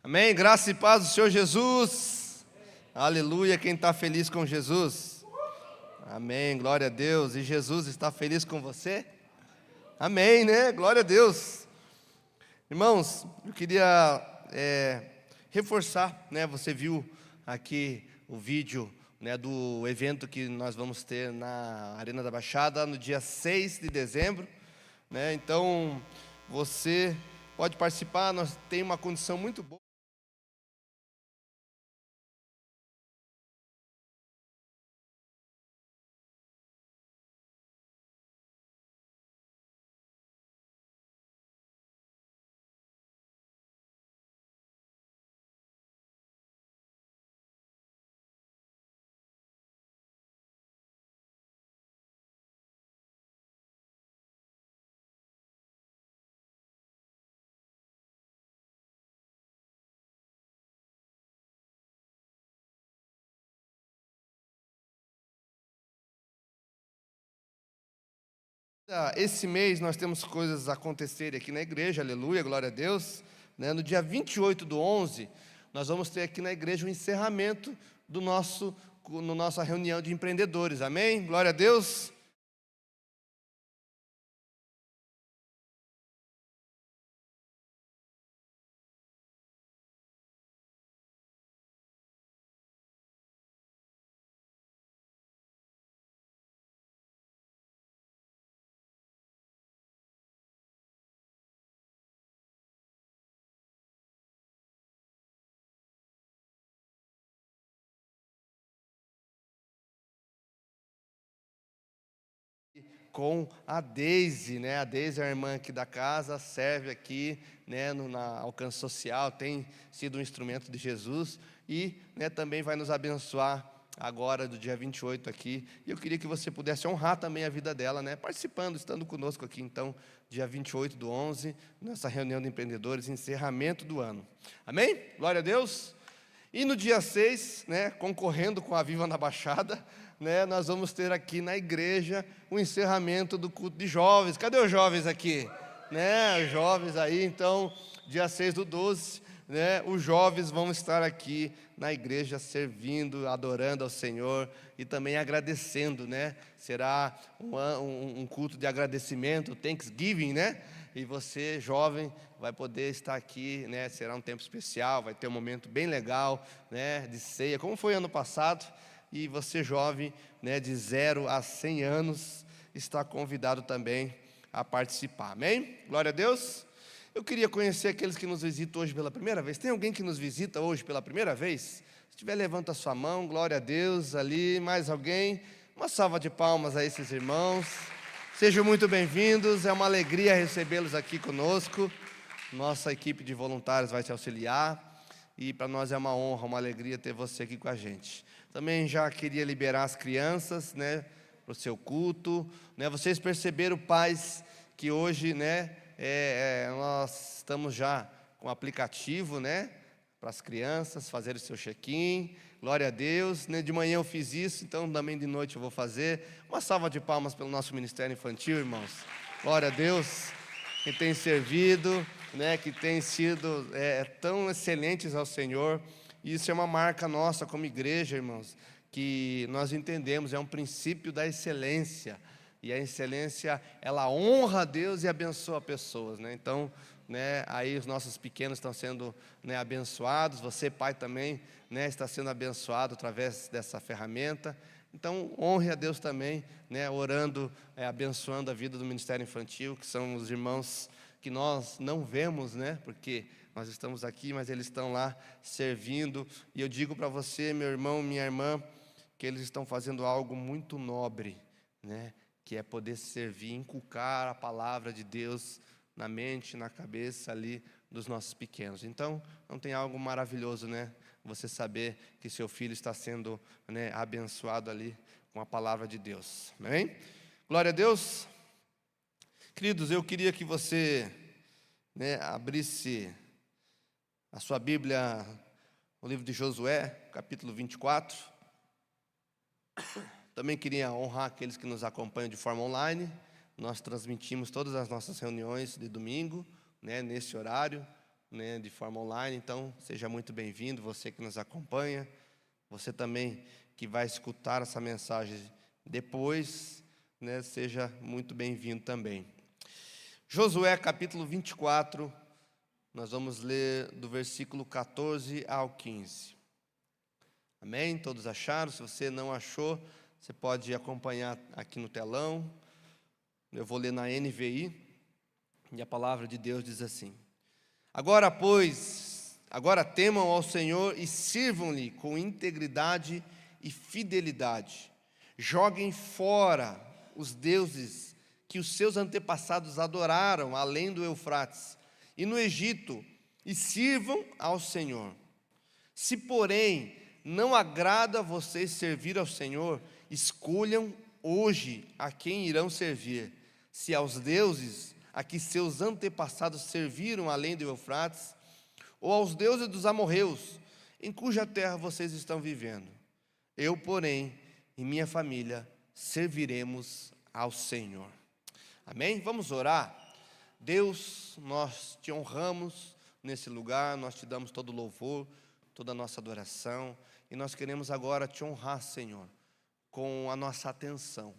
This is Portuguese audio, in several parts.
Amém? Graça e paz do Senhor Jesus. Aleluia. Quem está feliz com Jesus? Amém. Glória a Deus. E Jesus está feliz com você? Amém, né? Glória a Deus. Irmãos, eu queria reforçar, né? Você viu aqui o vídeo, né, do evento que nós vamos ter na Arena da Baixada no dia 6 de dezembro, né? Então, você pode participar. Nós temos uma condição muito boa. Esse mês nós temos coisas acontecerem aqui na igreja, aleluia, glória a Deus, né? No dia 28/11, nós vamos ter aqui na igreja o encerramento do nossa reunião de empreendedores, amém? Glória a Deus. Com a Deise, né? A Deise é a irmã aqui da casa, serve aqui, né, na Alcance Social, tem sido um instrumento de Jesus e, né, também vai nos abençoar agora do dia 28 aqui. E eu queria que você pudesse honrar também a vida dela, né, participando, estando conosco aqui. Então, dia 28/11, nossa reunião de empreendedores, encerramento do ano. Amém? Glória a Deus. E no dia 6, né, concorrendo com a Viva na Baixada, né, nós vamos ter aqui na igreja o encerramento do culto de jovens. Cadê os jovens aqui? Né, os jovens aí, então, dia 6/12, né, os jovens vão estar aqui na igreja servindo, adorando ao Senhor e também agradecendo, né? Será um culto de agradecimento, Thanksgiving, né? E você, jovem, vai poder estar aqui, né? Será um tempo especial, vai ter um momento bem legal, né, de ceia, como foi ano passado. E você, jovem, né, de 0 a 100 anos, está convidado também a participar, amém? Glória a Deus. Eu queria conhecer aqueles que nos visitam hoje pela primeira vez. Tem alguém que nos visita hoje pela primeira vez? Se tiver, levanta a sua mão, glória a Deus, ali, mais alguém? Uma salva de palmas a esses irmãos. Sejam muito bem-vindos, é uma alegria recebê-los aqui conosco. Nossa equipe de voluntários vai te auxiliar. E para nós é uma honra, uma alegria ter você aqui com a gente. Também já queria liberar as crianças, né, para o seu culto, né? Vocês perceberam, pais, que hoje, né, nós estamos já com o aplicativo, né, para as crianças fazerem o seu check-in. Glória a Deus, né? De manhã eu fiz isso, então também de noite eu vou fazer. Uma salva de palmas pelo nosso ministério infantil, irmãos. Glória a Deus, que tem servido, né, que tem sido tão excelentes ao Senhor. Isso é uma marca nossa como igreja, irmãos, que nós entendemos, é um princípio da excelência. E a excelência, ela honra a Deus e abençoa pessoas, né? Então, né, aí os nossos pequenos estão sendo, né, abençoados. Você, pai, também, né, está sendo abençoado através dessa ferramenta. Então, honre a Deus também, né, orando, abençoando a vida do Ministério Infantil, que são os irmãos que nós não vemos, né, porque nós estamos aqui, mas eles estão lá servindo. E eu digo para você, meu irmão, minha irmã, que eles estão fazendo algo muito nobre, né, que é poder servir, inculcar a palavra de Deus na mente, na cabeça ali dos nossos pequenos. Então, não tem algo maravilhoso, né? Você saber que seu filho está sendo, né, abençoado ali com a palavra de Deus. Amém? Glória a Deus. Queridos, eu queria que você, né, abrisse a sua Bíblia no livro de Josué, capítulo 24. Também queria honrar aqueles que nos acompanham de forma online. Nós transmitimos todas as nossas reuniões de domingo, né, nesse horário, né, de forma online, então seja muito bem-vindo, você que nos acompanha, você também que vai escutar essa mensagem depois, né, seja muito bem-vindo também. Josué capítulo 24, nós vamos ler do versículo 14 ao 15. Amém? Todos acharam? Se você não achou, você pode acompanhar aqui no telão. Eu vou ler na NVI, e a palavra de Deus diz assim: Agora, pois, agora temam ao Senhor e sirvam-lhe com integridade e fidelidade. Joguem fora os deuses que os seus antepassados adoraram além do Eufrates e no Egito, e sirvam ao Senhor. Se, porém, não agrada a vocês servir ao Senhor, escolham hoje a quem irão servir, se aos deuses a que seus antepassados serviram além do Eufrates, ou aos deuses dos amorreus, em cuja terra vocês estão vivendo. Eu, porém, e minha família serviremos ao Senhor. Amém? Vamos orar. Deus, nós te honramos nesse lugar, nós te damos todo o louvor, toda a nossa adoração, e nós queremos agora te honrar, Senhor, com a nossa atenção.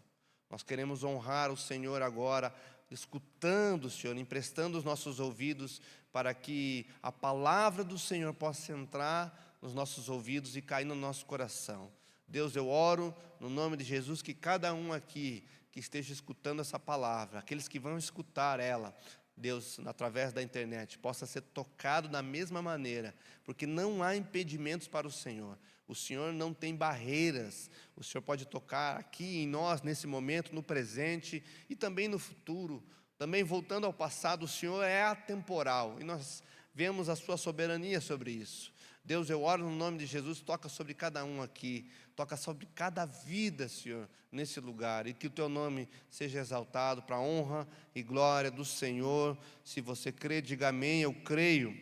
Nós queremos honrar o Senhor agora, escutando, Senhor, emprestando os nossos ouvidos, para que a palavra do Senhor possa entrar nos nossos ouvidos e cair no nosso coração. Deus, eu oro no nome de Jesus, que cada um aqui que esteja escutando essa palavra, aqueles que vão escutar ela, Deus, através da internet, possa ser tocado da mesma maneira, porque não há impedimentos para o Senhor. O Senhor não tem barreiras. O Senhor pode tocar aqui em nós, nesse momento, no presente e também no futuro. Também voltando ao passado, o Senhor é atemporal e nós vemos a sua soberania sobre isso. Deus, eu oro no nome de Jesus, toca sobre cada um aqui, toca sobre cada vida, Senhor, nesse lugar, e que o teu nome seja exaltado para a honra e glória do Senhor. Se você crê, diga amém, eu creio.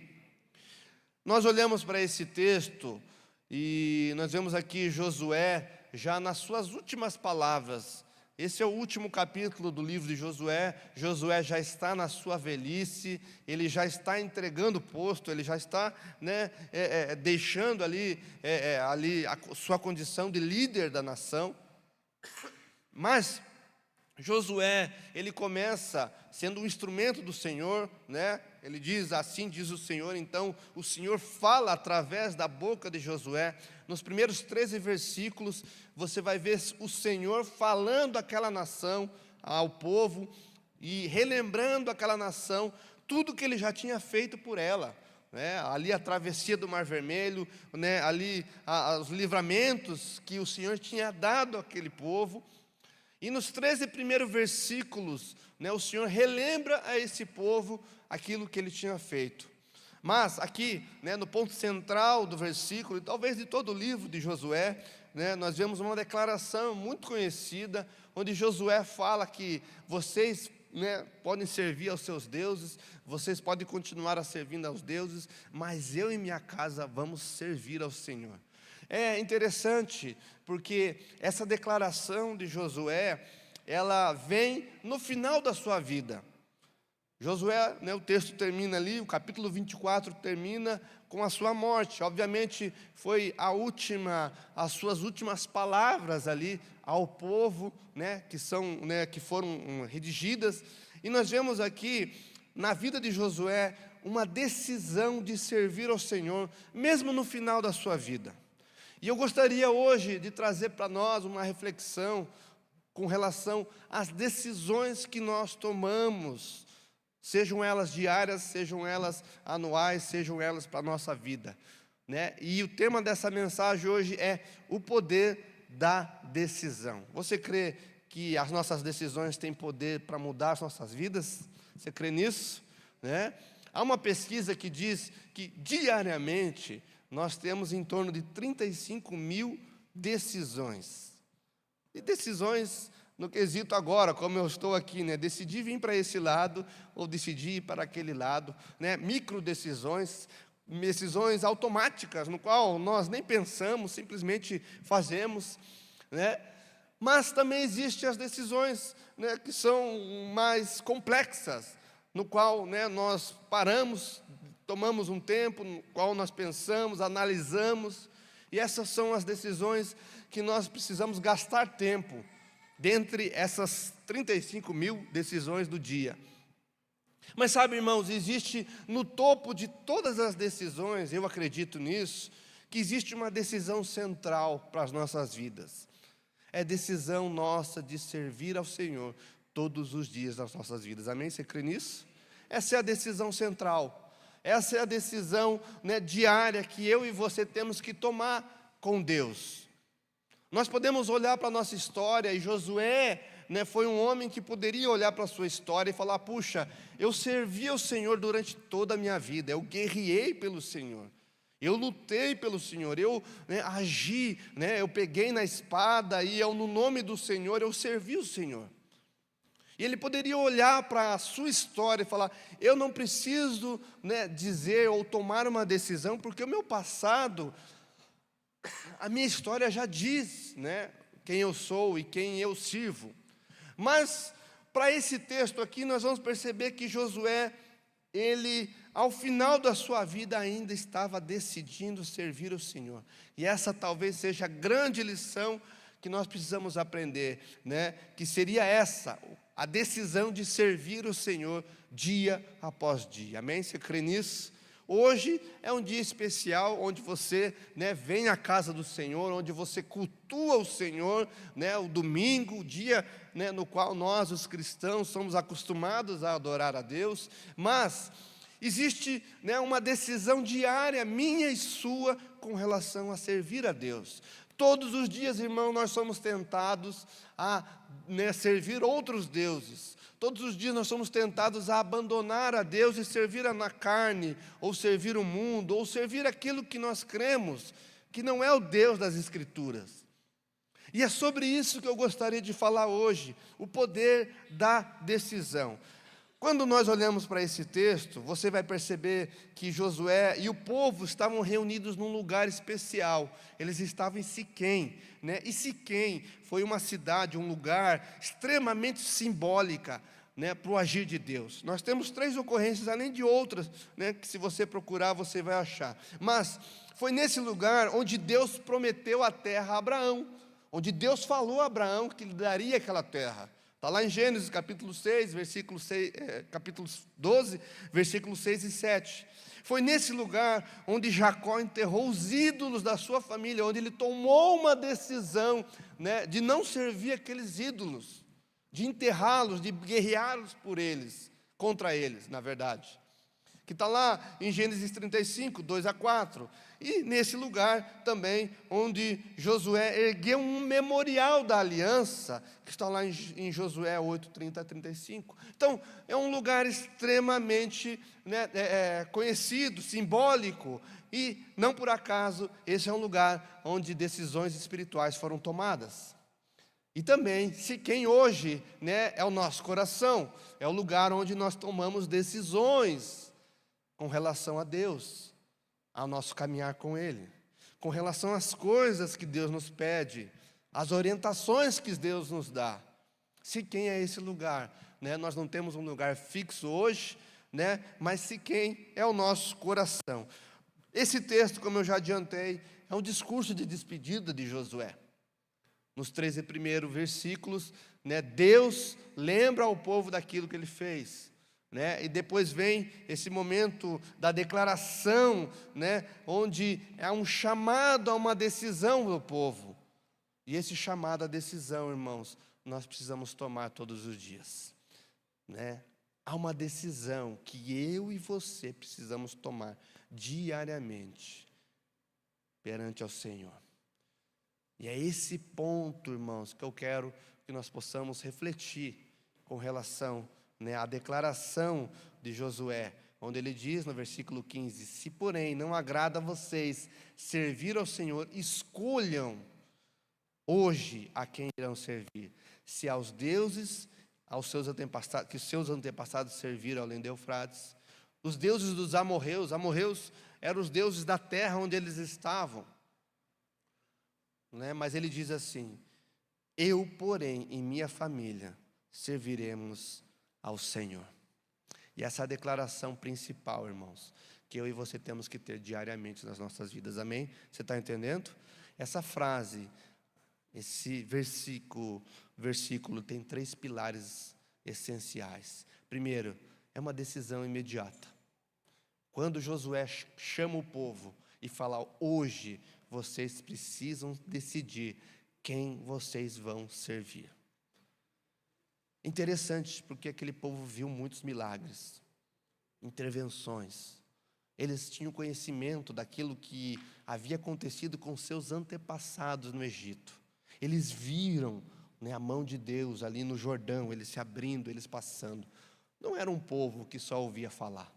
Nós olhamos para esse texto e nós vemos aqui Josué, já nas suas últimas palavras. Esse é o último capítulo do livro de Josué. Josué já está na sua velhice, ele já está entregando o posto, ele já está, né, deixando ali a sua condição de líder da nação. Mas Josué, ele começa sendo um instrumento do Senhor, né? Ele diz, assim diz o Senhor. Então o Senhor fala através da boca de Josué. Nos primeiros 13 versículos, você vai ver o Senhor falando àquela nação, ao povo, e relembrando aquela nação, tudo que ele já tinha feito por ela, né? Ali a travessia do Mar Vermelho, né? Ali os livramentos que o Senhor tinha dado àquele povo. E nos 13 primeiros versículos, né, o Senhor relembra a esse povo aquilo que ele tinha feito. Mas aqui, né, no ponto central do versículo, e talvez de todo o livro de Josué, né, nós vemos uma declaração muito conhecida, onde Josué fala que vocês, né, podem servir aos seus deuses, vocês podem continuar a servindo aos deuses, mas eu e minha casa vamos servir ao Senhor. É interessante, porque essa declaração de Josué, ela vem no final da sua vida. Josué, né, o texto termina ali, o capítulo 24 termina com a sua morte. Obviamente foi as suas últimas palavras ali ao povo, né, que foram redigidas. E nós vemos aqui na vida de Josué uma decisão de servir ao Senhor, mesmo no final da sua vida. E eu gostaria hoje de trazer para nós uma reflexão com relação às decisões que nós tomamos, sejam elas diárias, sejam elas anuais, sejam elas para a nossa vida, né? E o tema dessa mensagem hoje é o poder da decisão. Você crê que as nossas decisões têm poder para mudar as nossas vidas? Você crê nisso, né? Há uma pesquisa que diz que diariamente nós temos em torno de 35 mil decisões. E decisões no quesito agora, como eu estou aqui, né? Decidi vir para esse lado ou decidi ir para aquele lado, né? Micro decisões automáticas, no qual nós nem pensamos, simplesmente fazemos, né? Mas também existem as decisões, né, que são mais complexas, no qual, né, nós paramos tomamos um tempo no qual nós pensamos, analisamos, e essas são as decisões que nós precisamos gastar tempo, dentre essas 35 mil decisões do dia. Mas sabe, irmãos, existe no topo de todas as decisões, eu acredito nisso, que existe uma decisão central para as nossas vidas. É decisão nossa de servir ao Senhor todos os dias das nossas vidas. Amém? Você crê nisso? Essa é a decisão central. Essa é a decisão, né, diária que eu e você temos que tomar com Deus. Nós podemos olhar para a nossa história, e Josué, né, foi um homem que poderia olhar para a sua história e falar: puxa, eu servi ao Senhor durante toda a minha vida, eu guerreei pelo Senhor, eu lutei pelo Senhor, eu, né, agi, né, eu peguei na espada e no nome do Senhor eu servi o Senhor. E ele poderia olhar para a sua história e falar: eu não preciso, né, dizer ou tomar uma decisão, porque o meu passado, a minha história já diz, né, quem eu sou e quem eu sirvo. Mas, para esse texto aqui, nós vamos perceber que Josué, ele, ao final da sua vida, ainda estava decidindo servir o Senhor. E essa talvez seja a grande lição que nós precisamos aprender, né? Que seria essa, a decisão de servir o Senhor dia após dia. Amém? Você crê nisso? Hoje é um dia especial, onde você, né, vem à casa do Senhor, onde você cultua o Senhor, né, o domingo, o dia, né, no qual nós, os cristãos, somos acostumados a adorar a Deus. Mas existe, né, uma decisão diária, minha e sua, com relação a servir a Deus. Todos os dias, irmão, nós somos tentados a, né, servir outros deuses. Todos os dias nós somos tentados a abandonar a Deus e servir na carne, ou servir o mundo, ou servir aquilo que nós cremos, que não é o Deus das Escrituras. E é sobre isso que eu gostaria de falar hoje, o poder da decisão. Quando nós olhamos para esse texto, você vai perceber que Josué e o povo estavam reunidos num lugar especial. Eles estavam em Siquém, né? E Siquém foi uma cidade, um lugar extremamente simbólica, né, para o agir de Deus. Nós temos 3 ocorrências, além de outras, né, que se você procurar, você vai achar. Mas foi nesse lugar onde Deus prometeu a terra a Abraão, onde Deus falou a Abraão que lhe daria aquela terra. Está lá em Gênesis capítulo 6, capítulo 12, versículos 6 e 7. Foi nesse lugar onde Jacó enterrou os ídolos da sua família, onde ele tomou uma decisão, né, de não servir aqueles ídolos, de enterrá-los, de guerreá-los por eles, contra eles, na verdade. Que está lá em Gênesis 35, 2 a 4. E nesse lugar também, onde Josué ergueu um memorial da aliança, que está lá em Josué 8, 30 a 35. Então, é um lugar extremamente, né, conhecido, simbólico, e não por acaso, esse é um lugar onde decisões espirituais foram tomadas. E também, Siquém hoje, né, é o nosso coração, é o lugar onde nós tomamos decisões com relação a Deus, ao nosso caminhar com Ele, com relação às coisas que Deus nos pede, às orientações que Deus nos dá. Siquém é esse lugar, né? Nós não temos um lugar fixo hoje, né? Mas Siquém é o nosso coração. Esse texto, como eu já adiantei, é um discurso de despedida de Josué. Nos 13 primeiros versículos, né, Deus lembra ao povo daquilo que Ele fez. Né? E depois vem esse momento da declaração, né? Onde é um chamado a uma decisão do povo. E esse chamado à decisão, irmãos, nós precisamos tomar todos os dias, né? Há uma decisão que eu e você precisamos tomar diariamente perante ao Senhor. E é esse ponto, irmãos, que eu quero que nós possamos refletir com relação, né, a declaração de Josué, onde ele diz no versículo 15: se porém não agrada a vocês servir ao Senhor, escolham hoje a quem irão servir, se aos deuses, aos seus antepassados, que os seus antepassados serviram além de Eufrates, os deuses dos amorreus eram os deuses da terra onde eles estavam, né? Mas ele diz assim: eu, porém, e minha família serviremos ao Senhor. E essa é a declaração principal, irmãos, que eu e você temos que ter diariamente nas nossas vidas. Amém? Você está entendendo? Essa frase, esse versículo tem 3 pilares essenciais. Primeiro, é uma decisão imediata. Quando Josué chama o povo e fala: hoje vocês precisam decidir quem vocês vão servir. Interessante, porque aquele povo viu muitos milagres, intervenções. Eles tinham conhecimento daquilo que havia acontecido com seus antepassados no Egito. Eles viram, né, a mão de Deus ali no Jordão, eles se abrindo, eles passando. Não era um povo que só ouvia falar,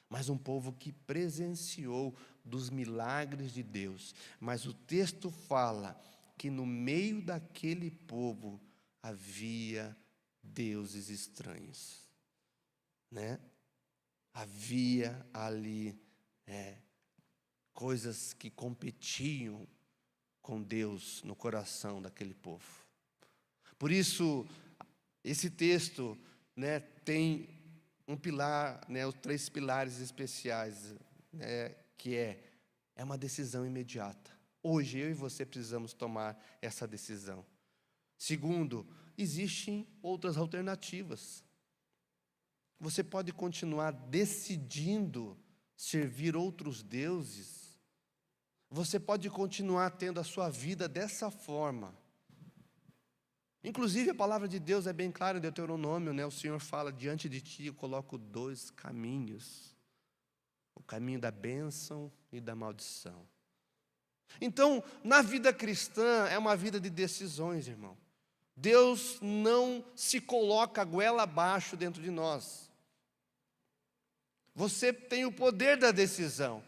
mas um povo que presenciou dos milagres de Deus. Mas o texto fala que no meio daquele povo havia deuses estranhos, né? Havia ali coisas que competiam com Deus no coração daquele povo. Por isso, esse texto, né, tem um pilar, né, os 3 pilares especiais, né, que é uma decisão imediata. Hoje, eu e você precisamos tomar essa decisão. Segundo, existem outras alternativas. Você pode continuar decidindo servir outros deuses. Você pode continuar tendo a sua vida dessa forma. Inclusive, a palavra de Deus é bem clara em Deuteronômio, né? O Senhor fala: diante de ti eu coloco 2 caminhos. O caminho da bênção e da maldição. Então, na vida cristã, é uma vida de decisões, irmão. Deus não se coloca goela abaixo dentro de nós. Você tem o poder da decisão,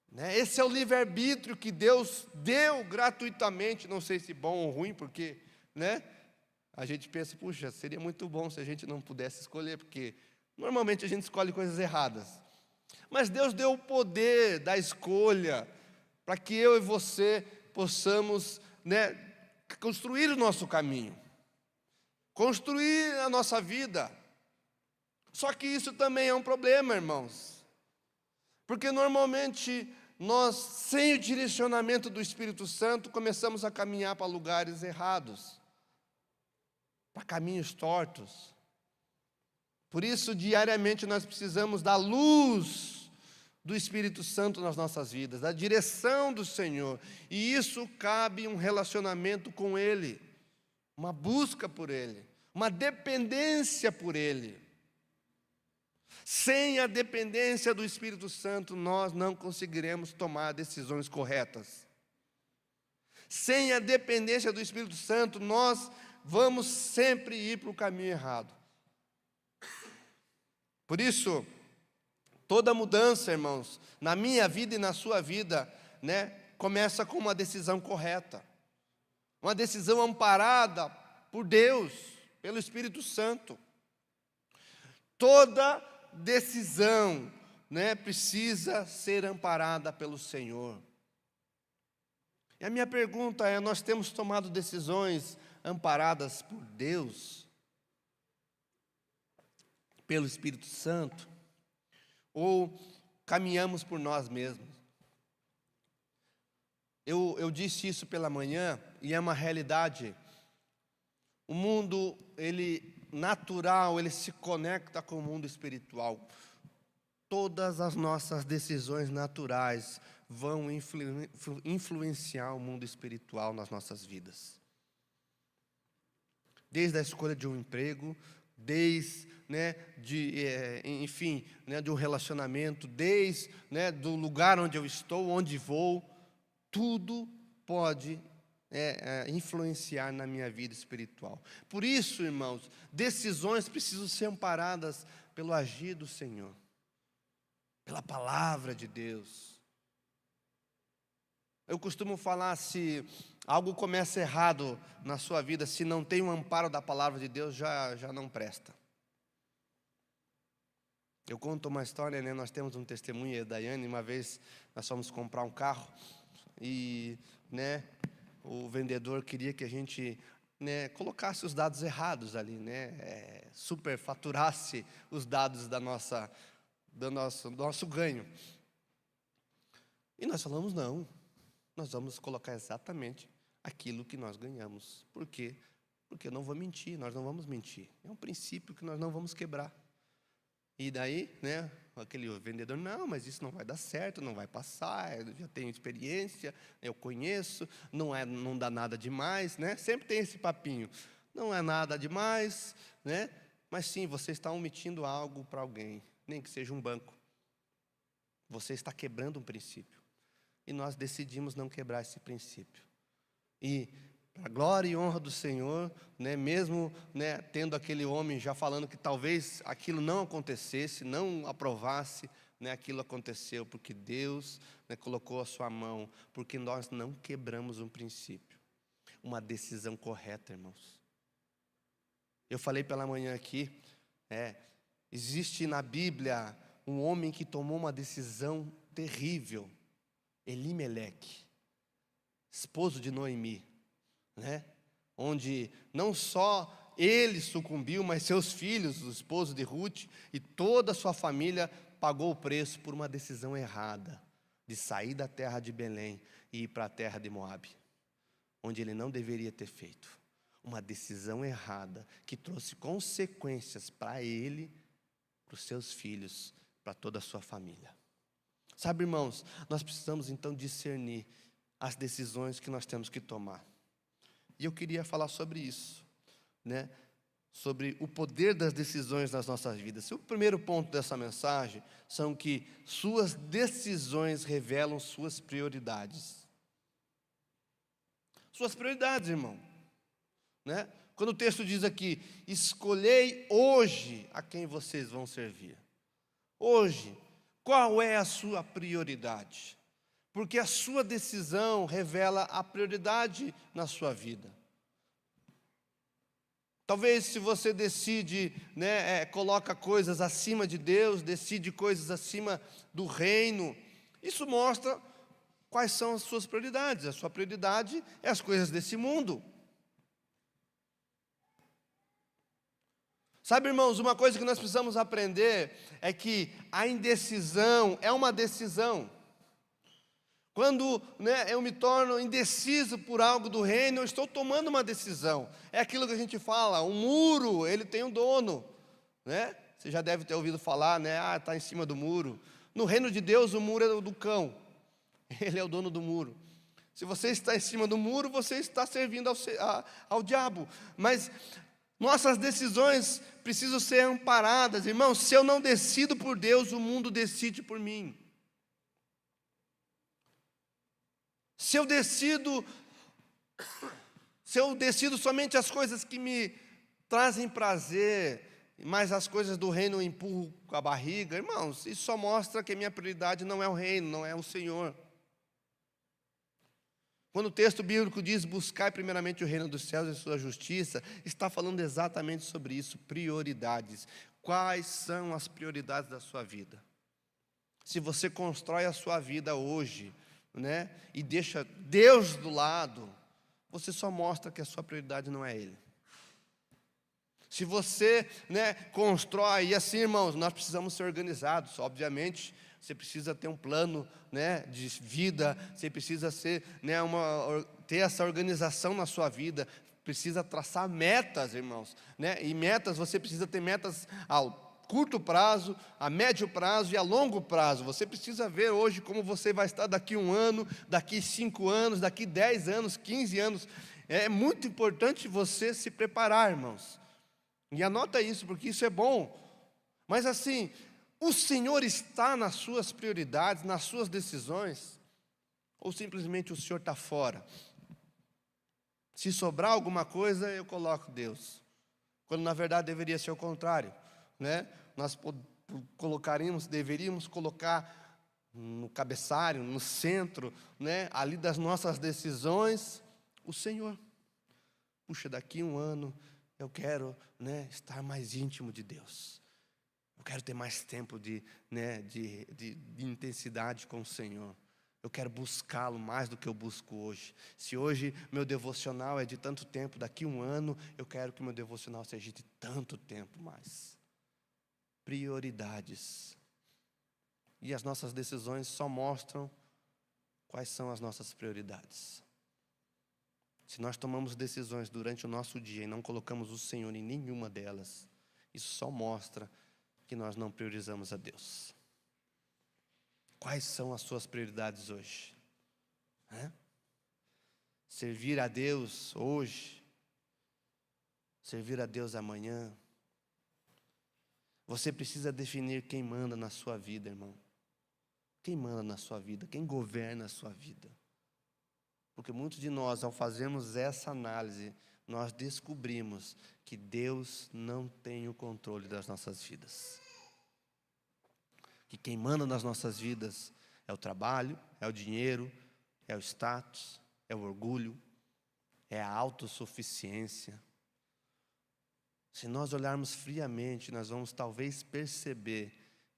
né? Esse é o livre-arbítrio que Deus deu gratuitamente. Não sei se bom ou ruim, porque, né, a gente pensa: puxa, seria muito bom se a gente não pudesse escolher, porque normalmente a gente escolhe coisas erradas. Mas Deus deu o poder da escolha para que eu e você possamos, né, construir o nosso caminho, construir a nossa vida. Só que isso também é um problema, irmãos, porque normalmente nós, sem o direcionamento do Espírito Santo, começamos a caminhar para lugares errados, para caminhos tortos. Por isso, diariamente nós precisamos da luz do Espírito Santo nas nossas vidas, da direção do Senhor, e isso cabe um relacionamento com Ele, uma busca por Ele, uma dependência por Ele. Sem a dependência do Espírito Santo, nós não conseguiremos tomar decisões corretas. Sem a dependência do Espírito Santo, nós vamos sempre ir para o caminho errado. Por isso, toda mudança, irmãos, na minha vida e na sua vida, né, começa com uma decisão correta. Uma decisão amparada por Deus, pelo Espírito Santo. Toda decisão, né, precisa ser amparada pelo Senhor. E a minha pergunta é: nós temos tomado decisões amparadas por Deus? Pelo Espírito Santo? Ou caminhamos por nós mesmos? Eu disse isso pela manhã, e é uma realidade. O mundo, ele natural, ele se conecta com o mundo espiritual. Todas as nossas decisões naturais vão influenciar o mundo espiritual nas nossas vidas. Desde a escolha de um emprego, desde, né, enfim, né, de um relacionamento, desde, né, do lugar onde eu estou, onde vou, tudo pode influenciar na minha vida espiritual. Por isso, irmãos, decisões precisam ser amparadas pelo agir do Senhor, pela palavra de Deus. Eu costumo falar, se algo começa errado na sua vida, se não tem um amparo da palavra de Deus, já não presta. Eu conto uma história, né? Nós temos um testemunho da Daiane. Uma vez nós fomos comprar um carro e, né, o vendedor queria que a gente, né, colocasse os dados errados ali, né, superfaturasse os dados do nosso ganho. E nós falamos, não, nós vamos colocar exatamente aquilo que nós ganhamos. Por quê? Porque eu não vou mentir, nós não vamos mentir. É um princípio que nós não vamos quebrar. E daí, né, aquele vendedor, não, mas isso não vai dar certo, não vai passar, eu já tenho experiência, eu conheço, não dá nada demais, né? Sempre tem esse papinho, não é nada demais, né? Mas sim, você está omitindo algo para alguém, nem que seja um banco. Você está quebrando um princípio. E nós decidimos não quebrar esse princípio. E para a glória e honra do Senhor, né, mesmo, né, tendo aquele homem já falando que talvez aquilo não acontecesse, não aprovasse, né, aquilo aconteceu porque Deus, né, colocou a sua mão, porque nós não quebramos um princípio, uma decisão correta, irmãos. Eu falei pela manhã aqui, existe na Bíblia um homem que tomou uma decisão terrível, Elimeleque, esposo de Noemi, né? Onde não só ele sucumbiu, mas seus filhos, o esposo de Ruth, e toda a sua família pagou o preço por uma decisão errada, de sair da terra de Belém e ir para a terra de Moabe, onde ele não deveria ter feito. Uma decisão errada, que trouxe consequências para ele, para os seus filhos, para toda a sua família. Sabe, irmãos, nós precisamos então discernir as decisões que nós temos que tomar. E eu queria falar sobre isso, né? Sobre o poder das decisões nas nossas vidas. O primeiro ponto dessa mensagem são que suas decisões revelam suas prioridades. Suas prioridades, irmão, né? Quando o texto diz aqui, escolhei hoje a quem vocês vão servir. Hoje, qual é a sua prioridade? Porque a sua decisão revela a prioridade na sua vida. Talvez se você decide, né, coloca coisas acima de Deus, decide coisas acima do reino, isso mostra quais são as suas prioridades. A sua prioridade é as coisas desse mundo. Sabe, irmãos, uma coisa que nós precisamos aprender é que a indecisão é uma decisão. Quando, né, eu me torno indeciso por algo do reino, eu estou tomando uma decisão. É aquilo que a gente fala, um muro, ele tem um dono, né? Você já deve ter ouvido falar, né? Ah, está em cima do muro. No reino de Deus, o muro é do cão. Ele é o dono do muro. Se você está em cima do muro, você está servindo ao diabo. Mas nossas decisões precisam ser amparadas. Irmãos, se eu não decido por Deus, o mundo decide por mim. Se eu decido somente as coisas que me trazem prazer, mas as coisas do reino eu empurro com a barriga, irmãos, isso só mostra que a minha prioridade não é o reino, não é o Senhor. Quando o texto bíblico diz, buscai primeiramente o reino dos céus e sua justiça, está falando exatamente sobre isso, prioridades. Quais são as prioridades da sua vida? Se você constrói a sua vida hoje, né, e deixa Deus do lado, você só mostra que a sua prioridade não é Ele. Se você, né, constrói, e assim, irmãos, nós precisamos ser organizados, obviamente, você precisa ter um plano, né, de vida, você precisa ser, né, ter essa organização na sua vida, precisa traçar metas, irmãos, né, e metas, você precisa ter metas ao curto prazo, a médio prazo e a longo prazo. Você precisa ver hoje como você vai estar daqui 1 ano, daqui 5 anos, daqui 10 anos, 15 anos. É muito importante você se preparar, irmãos. E anota isso, porque isso é bom. Mas assim, o Senhor está nas suas prioridades, nas suas decisões? Ou simplesmente o Senhor está fora? Se sobrar alguma coisa, eu coloco Deus. Quando na verdade deveria ser o contrário, né? Nós deveríamos colocar no cabeçalho, no centro, né, ali das nossas decisões, o Senhor. Puxa, daqui 1 ano eu quero, né, estar mais íntimo de Deus. Eu quero ter mais tempo de intensidade com o Senhor. Eu quero buscá-lo mais do que eu busco hoje. Se hoje meu devocional é de tanto tempo, daqui 1 ano, eu quero que meu devocional seja de tanto tempo mais. Prioridades. E as nossas decisões só mostram quais são as nossas prioridades. Se nós tomamos decisões durante o nosso dia e não colocamos o Senhor em nenhuma delas, isso só mostra que nós não priorizamos a Deus. Quais são as suas prioridades hoje? Servir a Deus hoje? Servir a Deus amanhã? Você precisa definir quem manda na sua vida, irmão. Quem manda na sua vida? Quem governa a sua vida? Porque muitos de nós, ao fazermos essa análise, nós descobrimos que Deus não tem o controle das nossas vidas. Que quem manda nas nossas vidas é o trabalho, é o dinheiro, é o status, é o orgulho, é a autossuficiência. Se nós olharmos friamente, nós vamos talvez perceber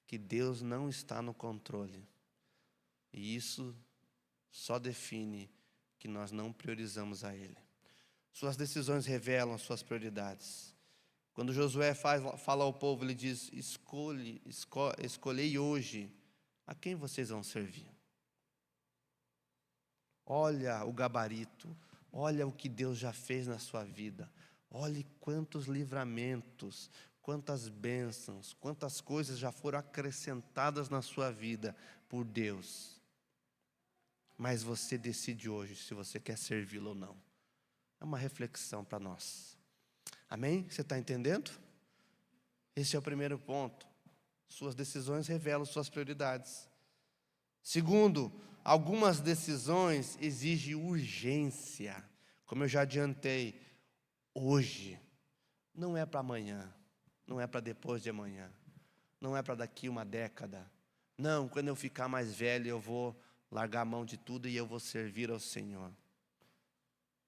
que Deus não está no controle. E isso só define que nós não priorizamos a Ele. Suas decisões revelam as suas prioridades. Quando Josué fala ao povo, ele diz: escolhei hoje a quem vocês vão servir. Olha o gabarito, olha o que Deus já fez na sua vida. Olhe quantos livramentos, quantas bênçãos, quantas coisas já foram acrescentadas na sua vida por Deus. Mas você decide hoje se você quer servi-lo ou não. É uma reflexão para nós. Amém? Você está entendendo? Esse é o primeiro ponto. Suas decisões revelam suas prioridades. Segundo, algumas decisões exigem urgência. Como eu já adiantei, hoje. Não é para amanhã. Não é para depois de amanhã. Não é para daqui uma década. Não, quando eu ficar mais velho eu vou largar a mão de tudo e eu vou servir ao Senhor.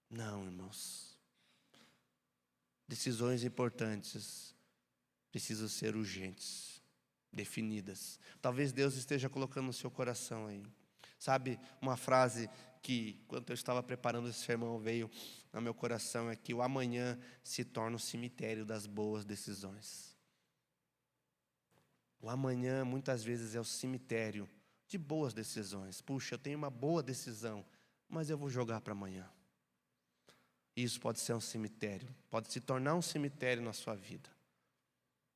Não, irmãos. Decisões importantes precisam ser urgentes, definidas. Talvez Deus esteja colocando no seu coração aí. Sabe, uma frase que, quando eu estava preparando esse sermão, veio no meu coração, é que o amanhã se torna o cemitério das boas decisões. O amanhã, muitas vezes, é o cemitério de boas decisões. Puxa, eu tenho uma boa decisão, mas eu vou jogar para amanhã. Isso pode ser um cemitério, pode se tornar um cemitério na sua vida.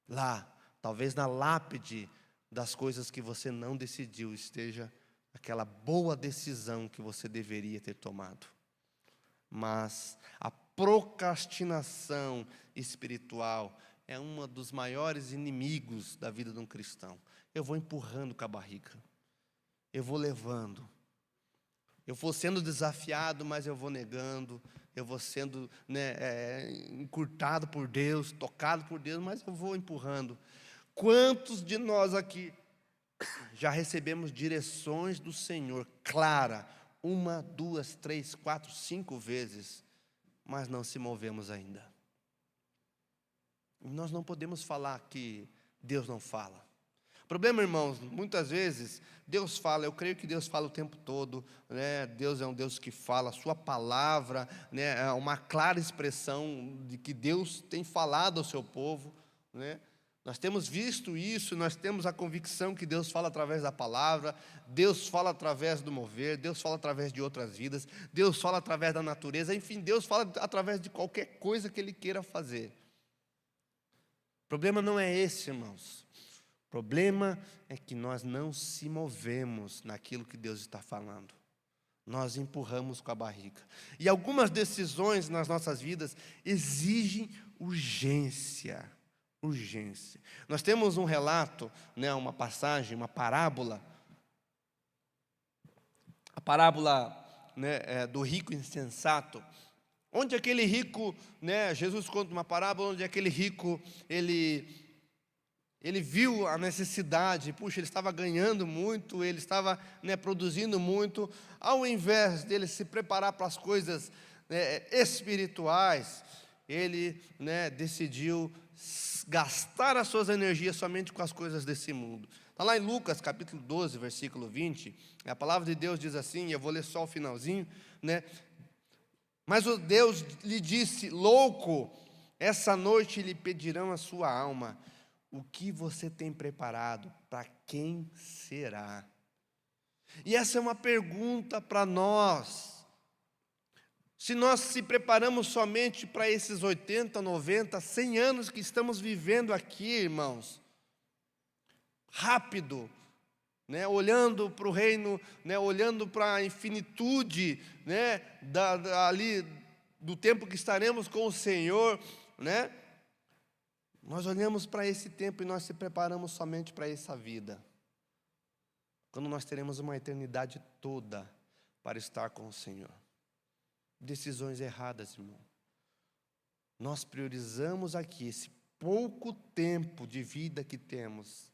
Lá, talvez na lápide das coisas que você não decidiu, esteja aquela boa decisão que você deveria ter tomado. Mas a procrastinação espiritual é um dos maiores inimigos da vida de um cristão. Eu vou empurrando com a barriga. Eu vou levando. Eu vou sendo desafiado, mas eu vou negando. Eu vou sendo encurtado por Deus, tocado por Deus, mas eu vou empurrando. Quantos de nós aqui já recebemos direções do Senhor, clara, 1, 2, 3, 4, 5 vezes, mas não se movemos ainda? Nós não podemos falar que Deus não fala. O problema, irmãos, muitas vezes Deus fala, eu creio que Deus fala o tempo todo, né? Deus é um Deus que fala, a sua palavra, né? É uma clara expressão de que Deus tem falado ao seu povo, né? Nós temos visto isso, nós temos a convicção que Deus fala através da palavra, Deus fala através do mover, Deus fala através de outras vidas, Deus fala através da natureza, enfim, Deus fala através de qualquer coisa que Ele queira fazer. O problema não é esse, irmãos. O problema é que nós não se movemos naquilo que Deus está falando. Nós empurramos com a barriga. E algumas decisões nas nossas vidas exigem urgência. Urgência. Nós temos um relato, né, uma passagem, uma parábola. A parábola, né, do rico insensato. Onde aquele rico, né, Jesus conta uma parábola onde aquele rico, ele viu a necessidade, puxa, ele estava ganhando muito, ele estava, né, produzindo muito, ao invés dele se preparar para as coisas, né, espirituais, ele, né, decidiu gastar as suas energias somente com as coisas desse mundo. Está lá em Lucas capítulo 12, versículo 20, a palavra de Deus diz assim, eu vou ler só o finalzinho, né? Mas o Deus lhe disse, louco, essa noite lhe pedirão a sua alma. O que você tem preparado? Para quem será? E essa é uma pergunta para nós. Se nós se preparamos somente para esses 80, 90, 100 anos que estamos vivendo aqui, irmãos, rápido, né, olhando para o reino, né, olhando para a infinitude, né, ali do tempo que estaremos com o Senhor, né, nós olhamos para esse tempo e nós se preparamos somente para essa vida, quando nós teremos uma eternidade toda para estar com o Senhor. Decisões erradas, irmão. Nós priorizamos aqui esse pouco tempo de vida que temos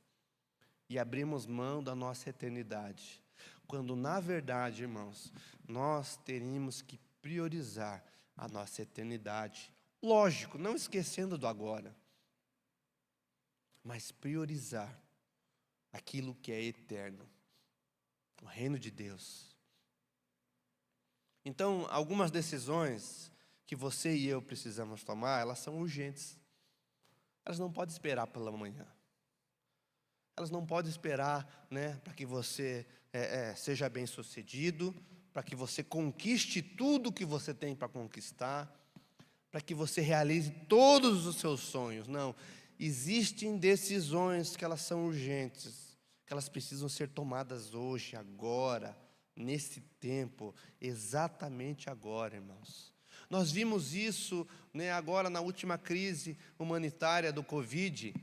e abrimos mão da nossa eternidade, quando na verdade, irmãos, nós teríamos que priorizar a nossa eternidade. Lógico, não esquecendo do agora, mas priorizar aquilo que é eterno, o reino de Deus. Então, algumas decisões que você e eu precisamos tomar, elas são urgentes. Elas não podem esperar pela manhã. Elas não podem esperar, né, para que você seja bem-sucedido, para que você conquiste tudo que você tem para conquistar, para que você realize todos os seus sonhos. Não, existem decisões que elas são urgentes, que elas precisam ser tomadas hoje, agora, nesse tempo, exatamente agora, irmãos. Nós vimos isso, né, agora na última crise humanitária do Covid,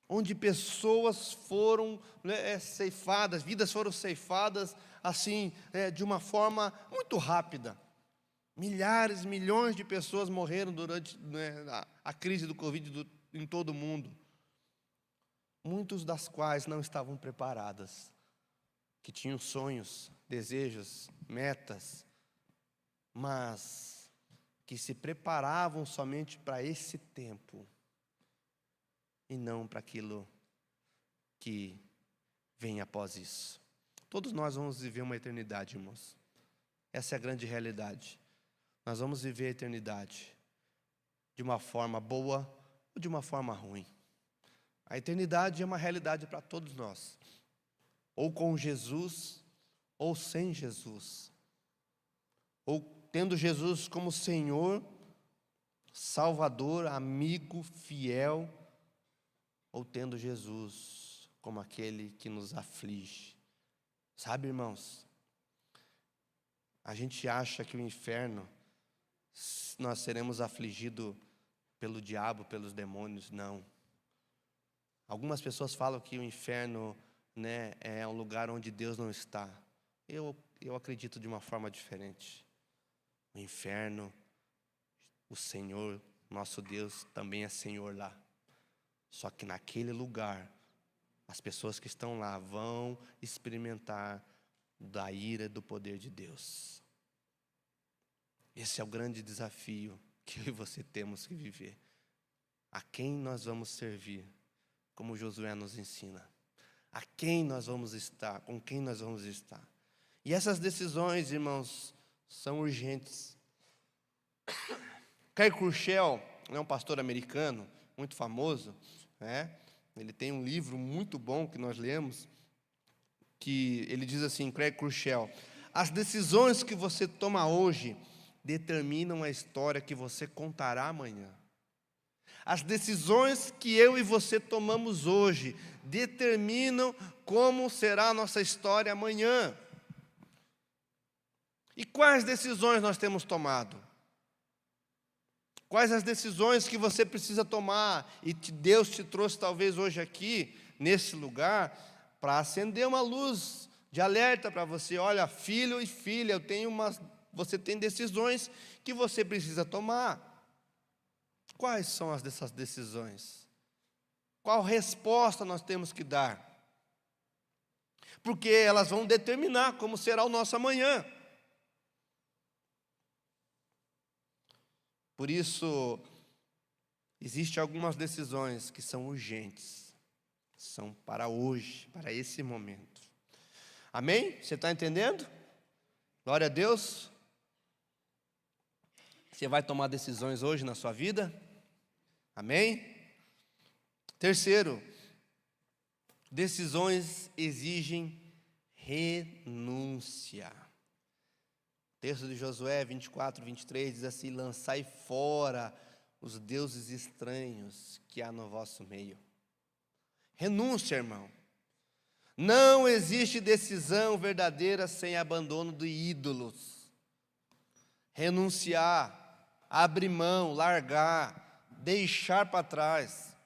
onde pessoas foram, né, ceifadas, vidas foram ceifadas, assim, de uma forma muito rápida. Milhares, milhões de pessoas morreram durante, né, a crise do Covid em todo o mundo. Muitos das quais não estavam preparadas, que tinham sonhos, desejos, metas, mas que se preparavam somente para esse tempo e não para aquilo que vem após isso. Todos nós vamos viver uma eternidade, irmãos. Essa é a grande realidade. Nós vamos viver a eternidade de uma forma boa ou de uma forma ruim. A eternidade é uma realidade para todos nós, ou com Jesus, ou sem Jesus, ou tendo Jesus como Senhor, Salvador, amigo, fiel, ou tendo Jesus como aquele que nos aflige. Sabe, irmãos, a gente acha que o inferno, nós seremos afligidos pelo diabo, pelos demônios. Não. Algumas pessoas falam que o inferno, né, é um lugar onde Deus não está. Eu acredito de uma forma diferente. O inferno, o Senhor, nosso Deus, também é Senhor lá. Só que naquele lugar, as pessoas que estão lá vão experimentar da ira do poder de Deus. Esse é o grande desafio que eu e você temos que viver. A quem nós vamos servir, como Josué nos ensina. A quem nós vamos estar, com quem nós vamos estar. E essas decisões, irmãos, são urgentes. Craig Groeschel é um pastor americano, muito famoso, né? Ele tem um livro muito bom que nós lemos, que ele diz assim, Craig Groeschel: as decisões que você toma hoje determinam a história que você contará amanhã. As decisões que eu e você tomamos hoje determinam como será a nossa história amanhã. E quais decisões nós temos tomado? Quais as decisões que você precisa tomar e que Deus te trouxe talvez hoje aqui, nesse lugar, para acender uma luz de alerta para você? Olha, filho e filha, você tem decisões que você precisa tomar. Quais são dessas decisões? Qual resposta nós temos que dar? Porque elas vão determinar como será o nosso amanhã. Por isso, existem algumas decisões que são urgentes, são para hoje, para esse momento. Amém? Você está entendendo? Glória a Deus. Você vai tomar decisões hoje na sua vida? Amém? Terceiro, Decisões exigem renúncia. O texto de Josué 24, 23 diz assim: lançai fora os deuses estranhos que há no vosso meio. Renúncia, irmão. Não existe decisão verdadeira sem abandono de ídolos. Renunciar, abrir mão, largar, deixar para trás.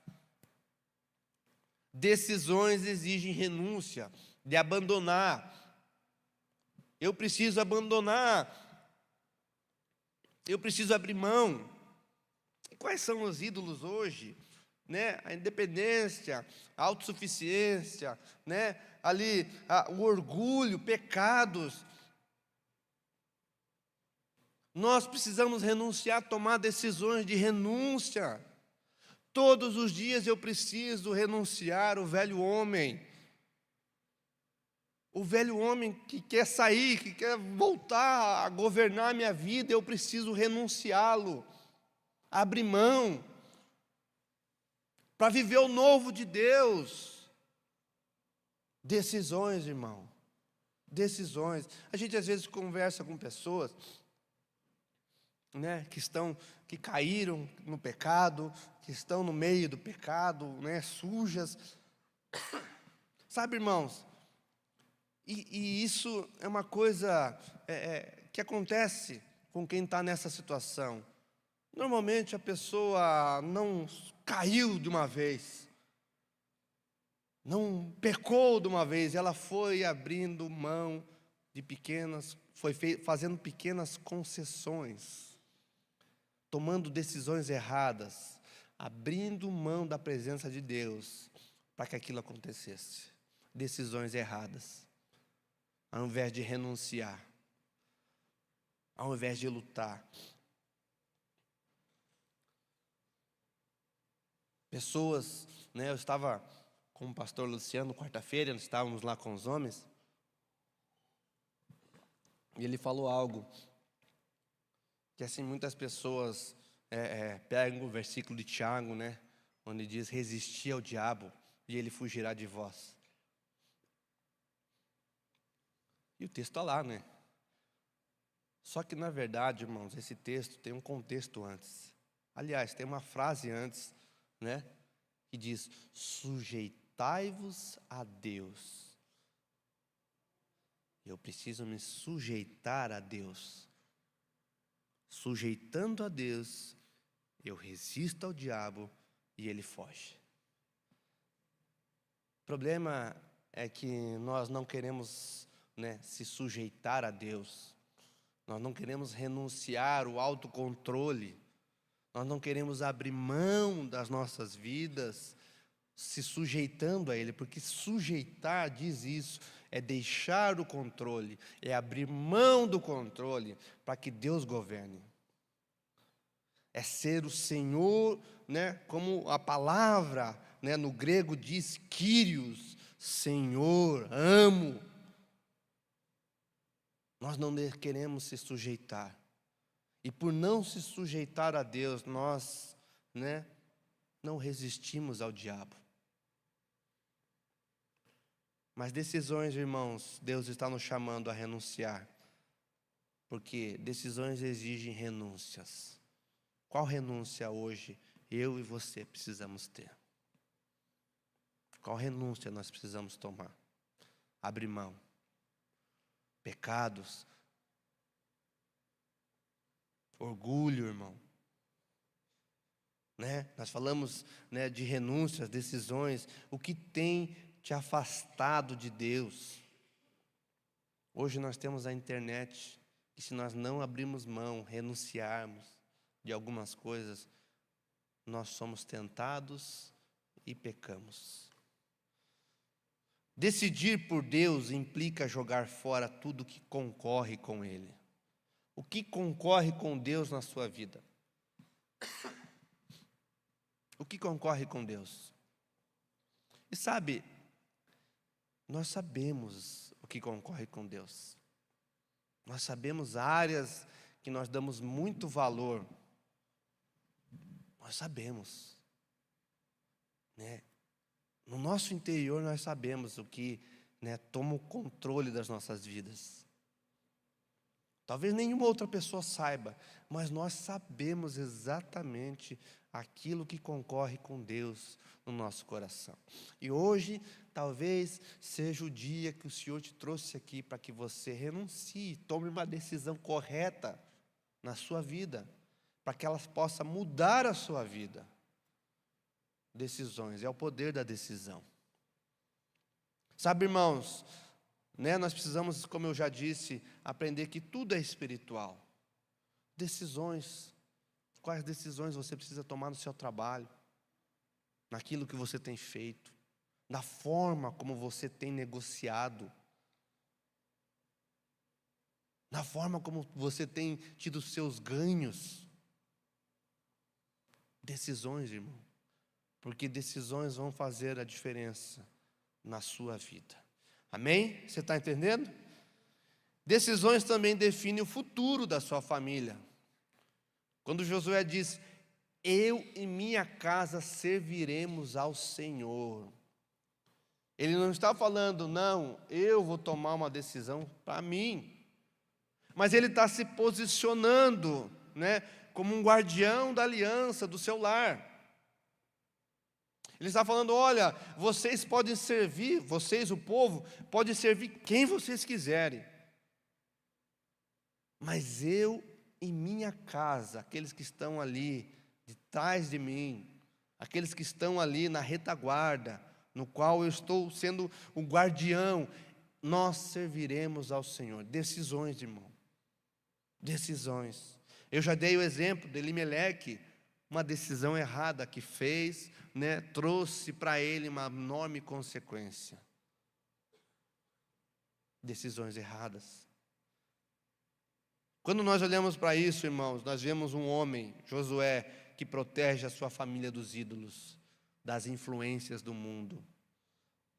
Decisões exigem renúncia, de abandonar. Eu preciso abandonar. Eu preciso abrir mão. E quais são os ídolos hoje? Né? A independência, a autossuficiência, né? Ali o orgulho, pecados. Nós precisamos renunciar, tomar decisões de renúncia. Todos os dias eu preciso renunciar o velho homem. O velho homem que quer sair, que quer voltar a governar a minha vida, eu preciso renunciá-lo, abrir mão, para viver o novo de Deus. Decisões, irmão, decisões. A gente às vezes conversa com pessoas, né, que caíram no pecado, que estão no meio do pecado, né, sujas. Sabe, irmãos, e isso é uma coisa que acontece com quem está nessa situação. Normalmente a pessoa não caiu de uma vez, não pecou de uma vez, ela foi abrindo mão de fazendo pequenas concessões, tomando decisões erradas, abrindo mão da presença de Deus para que aquilo acontecesse. Decisões erradas, ao invés de renunciar, ao invés de lutar. Pessoas, né, eu estava com o pastor Luciano quarta-feira, nós estávamos lá com os homens, e ele falou algo que assim muitas pessoas pegam o versículo de Tiago, né, onde diz: resistir ao diabo e ele fugirá de vós. E o texto está lá, né? Só que na verdade, irmãos, esse texto tem um contexto antes. Aliás, tem uma frase antes, né, que diz: sujeitai-vos a Deus. Eu preciso me sujeitar a Deus. Sujeitando a Deus, eu resisto ao diabo e ele foge. O problema é que nós não queremos, né, se sujeitar a Deus. Nós não queremos renunciar ao autocontrole. Nós não queremos abrir mão das nossas vidas, se sujeitando a Ele, porque sujeitar, diz isso, é deixar o controle, é abrir mão do controle para que Deus governe. É ser o Senhor, né, como a palavra, né, no grego diz Kyrios, Senhor, amo. Nós não queremos se sujeitar. E por não se sujeitar a Deus, nós, né, não resistimos ao diabo. Mas decisões, irmãos, Deus está nos chamando a renunciar. Porque decisões exigem renúncias. Qual renúncia hoje eu e você precisamos ter? Qual renúncia nós precisamos tomar? Abrir mão. Pecados. Orgulho, irmão. Né? Nós falamos, né, de renúncias, decisões. O que tem te afastado de Deus? Hoje nós temos a internet. E se nós não abrirmos mão, renunciarmos de algumas coisas, nós somos tentados e pecamos. Decidir por Deus implica jogar fora tudo que concorre com Ele. O que concorre com Deus na sua vida? O que concorre com Deus? E sabe, nós sabemos o que concorre com Deus. Nós sabemos áreas que nós damos muito valor. Nós sabemos, né? No nosso interior nós sabemos o que, né, toma o controle das nossas vidas. Talvez nenhuma outra pessoa saiba, mas nós sabemos exatamente aquilo que concorre com Deus no nosso coração. E hoje, talvez seja o dia que o Senhor te trouxe aqui para que você renuncie, tome uma decisão correta na sua vida, para que ela possa mudar a sua vida. Decisões, é o poder da decisão. Sabe, irmãos, né, nós precisamos, como eu já disse, aprender que tudo é espiritual. Decisões. Quais decisões você precisa tomar no seu trabalho, naquilo que você tem feito, na forma como você tem negociado, na forma como você tem tido seus ganhos. Decisões, irmão, porque decisões vão fazer a diferença na sua vida. Amém? Você está entendendo? Decisões também definem o futuro da sua família. Quando Josué diz: eu e minha casa serviremos ao Senhor. Ele não está falando, não, eu vou tomar uma decisão para mim. Mas ele está se posicionando, né, como um guardião da aliança do seu lar. Ele está falando, olha, vocês podem servir, vocês, o povo, podem servir quem vocês quiserem. Mas eu e minha casa, aqueles que estão ali de trás de mim, aqueles que estão ali na retaguarda, no qual eu estou sendo o guardião, nós serviremos ao Senhor. Decisões, irmão. Decisões. Eu já dei o exemplo de Elimeleque, uma decisão errada que fez, né, trouxe para ele uma enorme consequência. Decisões erradas. Quando nós olhamos para isso, irmãos, nós vemos um homem, Josué, que protege a sua família dos ídolos, das influências do mundo,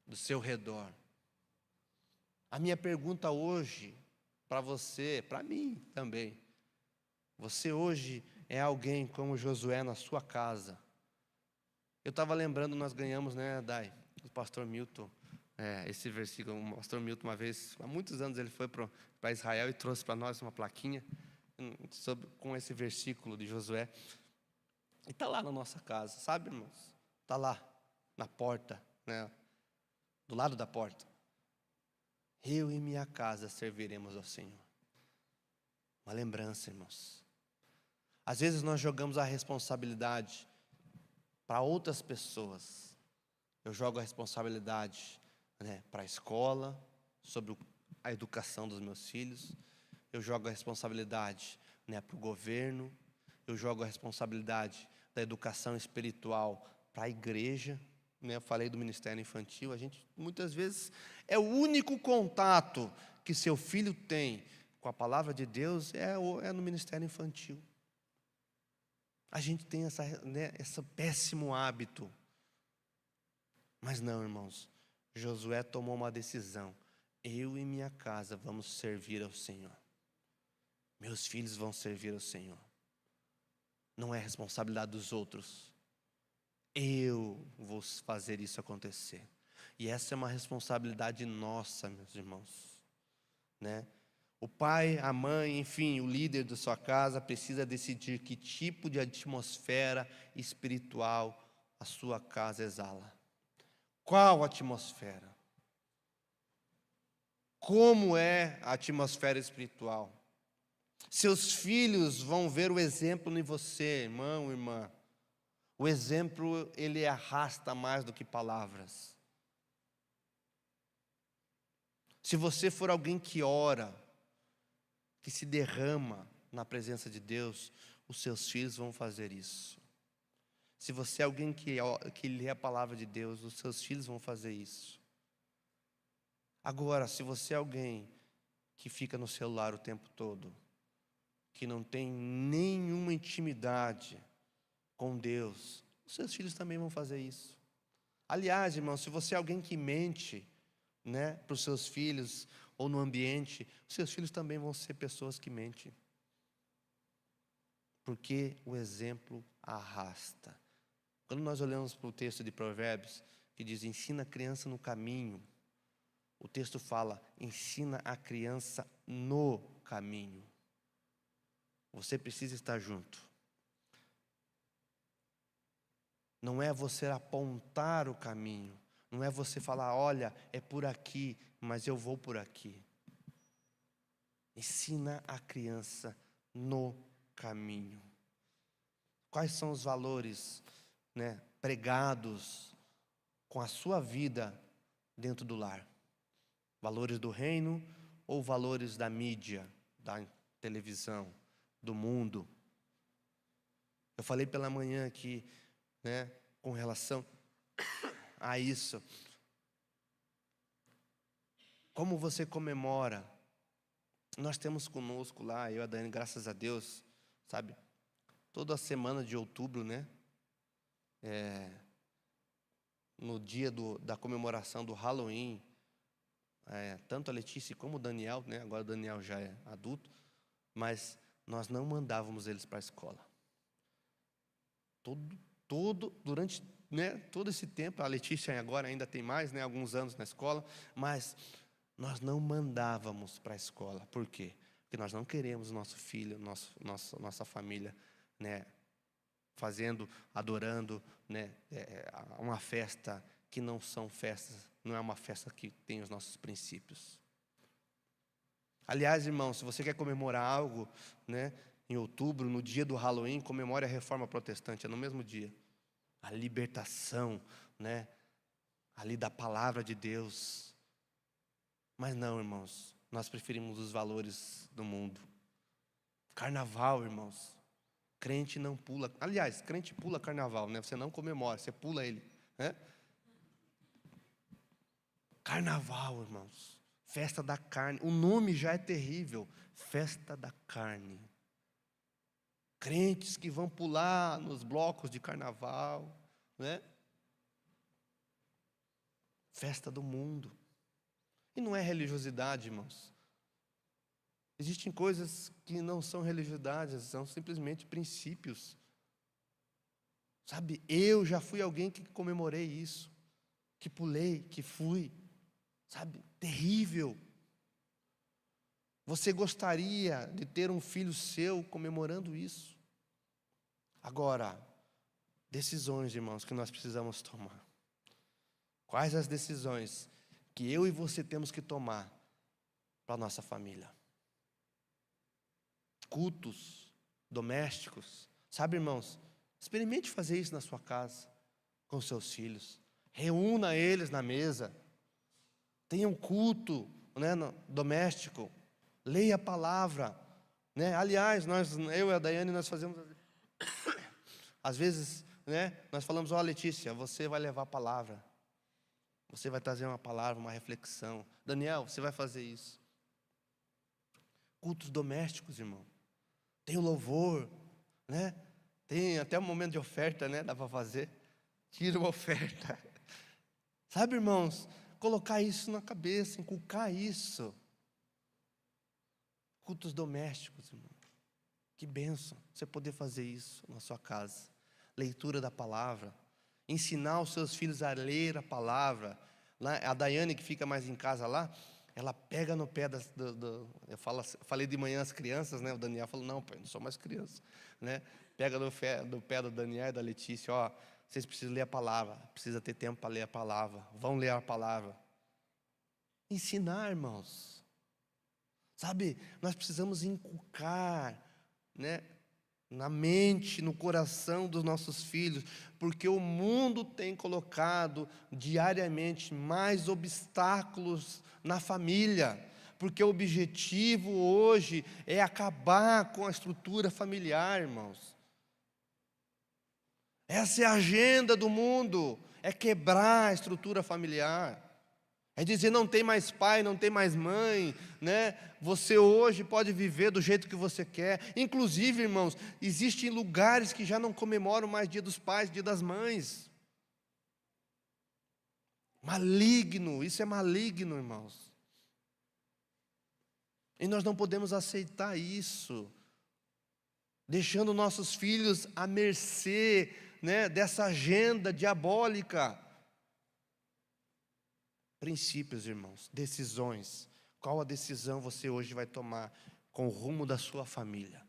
do seu redor. A minha pergunta hoje, para você, para mim também, você hoje é alguém como Josué na sua casa? Eu estava lembrando, nós ganhamos, né, Dai, do pastor Milton, esse versículo. O pastor Milton, uma vez, há muitos anos, ele foi para Israel e trouxe para nós uma plaquinha com esse versículo de Josué. E está lá na nossa casa, sabe, irmãos? Está lá, na porta, né, do lado da porta. Eu e minha casa serviremos ao Senhor. Uma lembrança, irmãos. Às vezes nós jogamos a responsabilidade para outras pessoas. Eu jogo a responsabilidade, né, para a escola, sobre a educação dos meus filhos. Eu jogo a responsabilidade, né, para o governo. Eu jogo a responsabilidade da educação espiritual para a igreja. Né, eu falei do ministério infantil. A gente, muitas vezes, é o único contato que seu filho tem com a palavra de Deus é no ministério infantil. A gente tem esse péssimo hábito. Mas não, irmãos, Josué tomou uma decisão. Eu e minha casa vamos servir ao Senhor. Meus filhos vão servir ao Senhor. Não é responsabilidade dos outros. Eu vou fazer isso acontecer. E essa é uma responsabilidade nossa, meus irmãos, né? O pai, a mãe, enfim, o líder da sua casa precisa decidir que tipo de atmosfera espiritual a sua casa exala. Qual atmosfera? Como é a atmosfera espiritual? Seus filhos vão ver o exemplo em você, irmão, irmã. O exemplo, ele arrasta mais do que palavras. Se você for alguém que ora, que se derrama na presença de Deus, os seus filhos vão fazer isso. Se você é alguém que lê a palavra de Deus, os seus filhos vão fazer isso. Agora, se você é alguém que fica no celular o tempo todo, que não tem nenhuma intimidade com Deus, os seus filhos também vão fazer isso. Aliás, irmão, se você é alguém que mente, né, para os seus filhos ou no ambiente, os seus filhos também vão ser pessoas que mentem. Porque o exemplo arrasta. Quando nós olhamos para o texto de Provérbios, que diz: ensina a criança no caminho. O texto fala: ensina a criança no caminho. Você precisa estar junto. Não é você apontar o caminho. Não é você falar: olha, é por aqui, mas eu vou por aqui. Ensina a criança no caminho. Quais são os valores, né, pregados com a sua vida dentro do lar? Valores do reino ou valores da mídia, da televisão, do mundo? Eu falei pela manhã aqui, né, com relação a isso. Como você comemora? Nós temos conosco lá, eu e a Daiane, graças a Deus, sabe? Toda a semana de outubro, né? No dia da comemoração do Halloween, tanto a Letícia como o Daniel, né? Agora o Daniel já é adulto, mas nós não mandávamos eles para a escola. Durante, né, todo esse tempo, a Letícia agora ainda tem mais, né, alguns anos na escola, mas nós não mandávamos para a escola. Por quê? Porque nós não queremos nosso filho, nossa família, né, fazendo, adorando, né, uma festa que não são festas, não é uma festa que tem os nossos princípios. Aliás, irmão, se você quer comemorar algo, né, em outubro, no dia do Halloween, comemore a Reforma Protestante, é no mesmo dia. A libertação, né, ali da palavra de Deus. Mas não, irmãos, nós preferimos os valores do mundo. Carnaval, irmãos. Crente não pula. Aliás, crente pula carnaval, né? Você não comemora, você pula ele, né? Carnaval, irmãos. Festa da carne. O nome já é terrível. Festa da carne. Crentes que vão pular nos blocos de carnaval, né? Festa do mundo. E não é religiosidade, irmãos. Existem coisas que não são religiosidades, são simplesmente princípios. Sabe, eu já fui alguém que comemorei isso, que pulei, que fui, sabe, terrível. Você gostaria de ter um filho seu comemorando isso? Agora, decisões, irmãos, que nós precisamos tomar. Quais as decisões que eu e você temos que tomar para a nossa família? Cultos domésticos. Sabe, irmãos, experimente fazer isso na sua casa, com seus filhos. Reúna eles na mesa. Tenha um culto, né, doméstico. Leia a palavra, né? Aliás, eu e a Daiane, nós fazemos, às vezes, né, nós falamos: ó, Letícia, você vai levar a palavra. Você vai trazer uma palavra, uma reflexão. Daniel, você vai fazer isso. Cultos domésticos, irmão. Tem o louvor, né? Tem até um momento de oferta, né? Dá para fazer. Tira uma oferta. Sabe, irmãos, colocar isso na cabeça, inculcar isso. Cultos domésticos, irmão. Que bênção você poder fazer isso na sua casa. Leitura da palavra. Ensinar os seus filhos a ler a palavra. A Daiane, que fica mais em casa lá, ela pega no pé falei de manhã às crianças, né? O Daniel falou: não, pai, não sou mais criança, né? Pega no pé do Daniel e da Letícia: ó, vocês precisam ler a palavra, precisa ter tempo para ler a palavra, vão ler a palavra. Ensinar, irmãos. Sabe, nós precisamos inculcar, né, na mente, no coração dos nossos filhos, porque o mundo tem colocado diariamente mais obstáculos na família, porque o objetivo hoje é acabar com a estrutura familiar, irmãos. Essa é a agenda do mundo, é quebrar a estrutura familiar. É dizer: não tem mais pai, não tem mais mãe, né? Você hoje pode viver do jeito que você quer. Inclusive, irmãos, existem lugares que já não comemoram mais Dia dos Pais, Dia das Mães. Maligno, isso é maligno, irmãos. E nós não podemos aceitar isso, deixando nossos filhos à mercê, né, dessa agenda diabólica. Princípios, irmãos, decisões. Qual a decisão você hoje vai tomar com o rumo da sua família?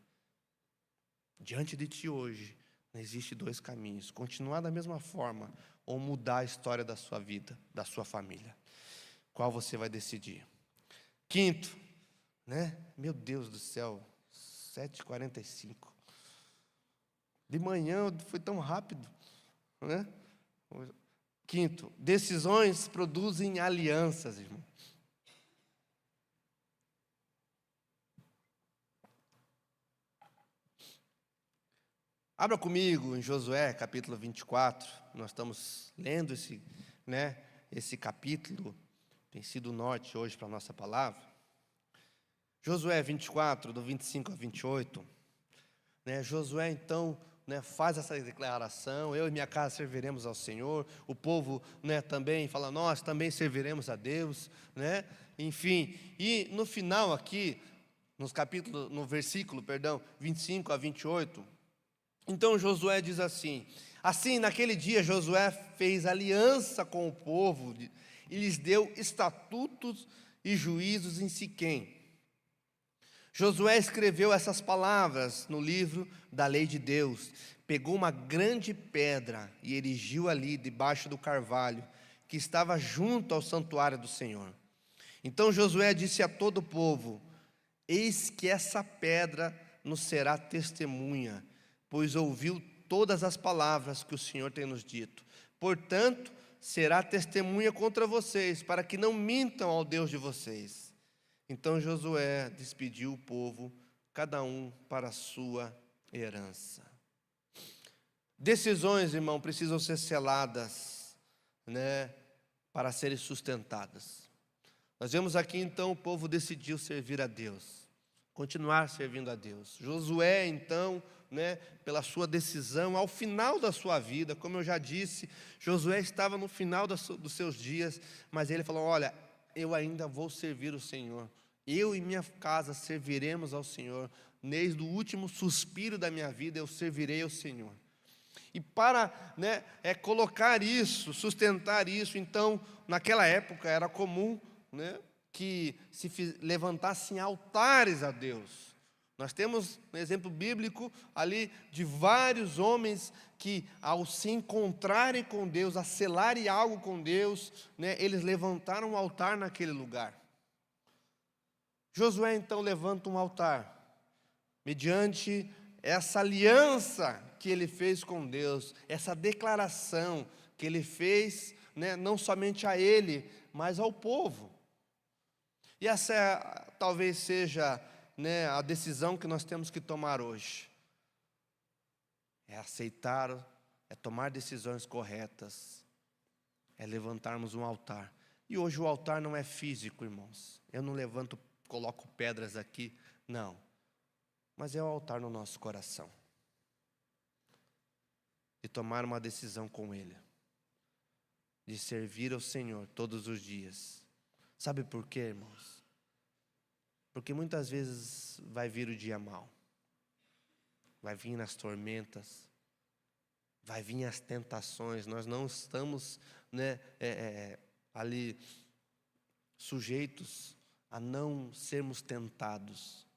Diante de ti hoje, existem dois caminhos: continuar da mesma forma ou mudar a história da sua vida, da sua família. Qual você vai decidir? Quinto, né? Meu Deus do céu, 7h45. De manhã foi tão rápido, né? Quinto, decisões produzem alianças, irmão. Abra comigo em Josué, capítulo 24. Nós estamos lendo esse capítulo. Tem sido o norte hoje para a nossa palavra. Josué 24, do 25 a 28. Josué, então, faz essa declaração: eu e minha casa serviremos ao Senhor. O povo, também fala: nós também serviremos a Deus, enfim. E no final aqui, no versículo 25 a 28, então Josué diz assim: assim, naquele dia Josué fez aliança com o povo e lhes deu estatutos e juízos em Siquém. Josué escreveu essas palavras no livro da lei de Deus, pegou uma grande pedra e erigiu ali debaixo do carvalho, que estava junto ao santuário do Senhor. Então Josué disse a todo o povo: eis que essa pedra nos será testemunha, pois ouviu todas as palavras que o Senhor tem nos dito. Portanto, será testemunha contra vocês, para que não mintam ao Deus de vocês. Então Josué despediu o povo, cada um para a sua herança. Decisões, irmão, precisam ser seladas, para serem sustentadas. Nós vemos aqui, então, o povo decidiu servir a Deus, continuar servindo a Deus. Josué, então, pela sua decisão, ao final da sua vida, como eu já disse, Josué estava no final dos seus dias, mas ele falou: olha, eu ainda vou servir o Senhor, eu e minha casa serviremos ao Senhor, desde o último suspiro da minha vida eu servirei ao Senhor. E para colocar isso, sustentar isso, então, naquela época era comum que se levantassem altares a Deus. Nós temos um exemplo bíblico ali de vários homens que, ao se encontrarem com Deus, a selarem algo com Deus, eles levantaram um altar naquele lugar. Josué então levanta um altar, mediante essa aliança que ele fez com Deus, essa declaração que ele fez, não somente a ele, mas ao povo. E essa talvez seja a decisão que nós temos que tomar hoje. É aceitar, é tomar decisões corretas, é levantarmos um altar. E hoje o altar não é físico, irmãos. Eu não levanto, coloco pedras aqui, não. Mas é o altar no nosso coração. De tomar uma decisão com Ele. De servir ao Senhor todos os dias. Sabe por quê, irmãos? Porque muitas vezes vai vir o dia mau. Vai vir as tormentas. Vai vir as tentações. Nós não estamos ali sujeitos a não sermos tentados.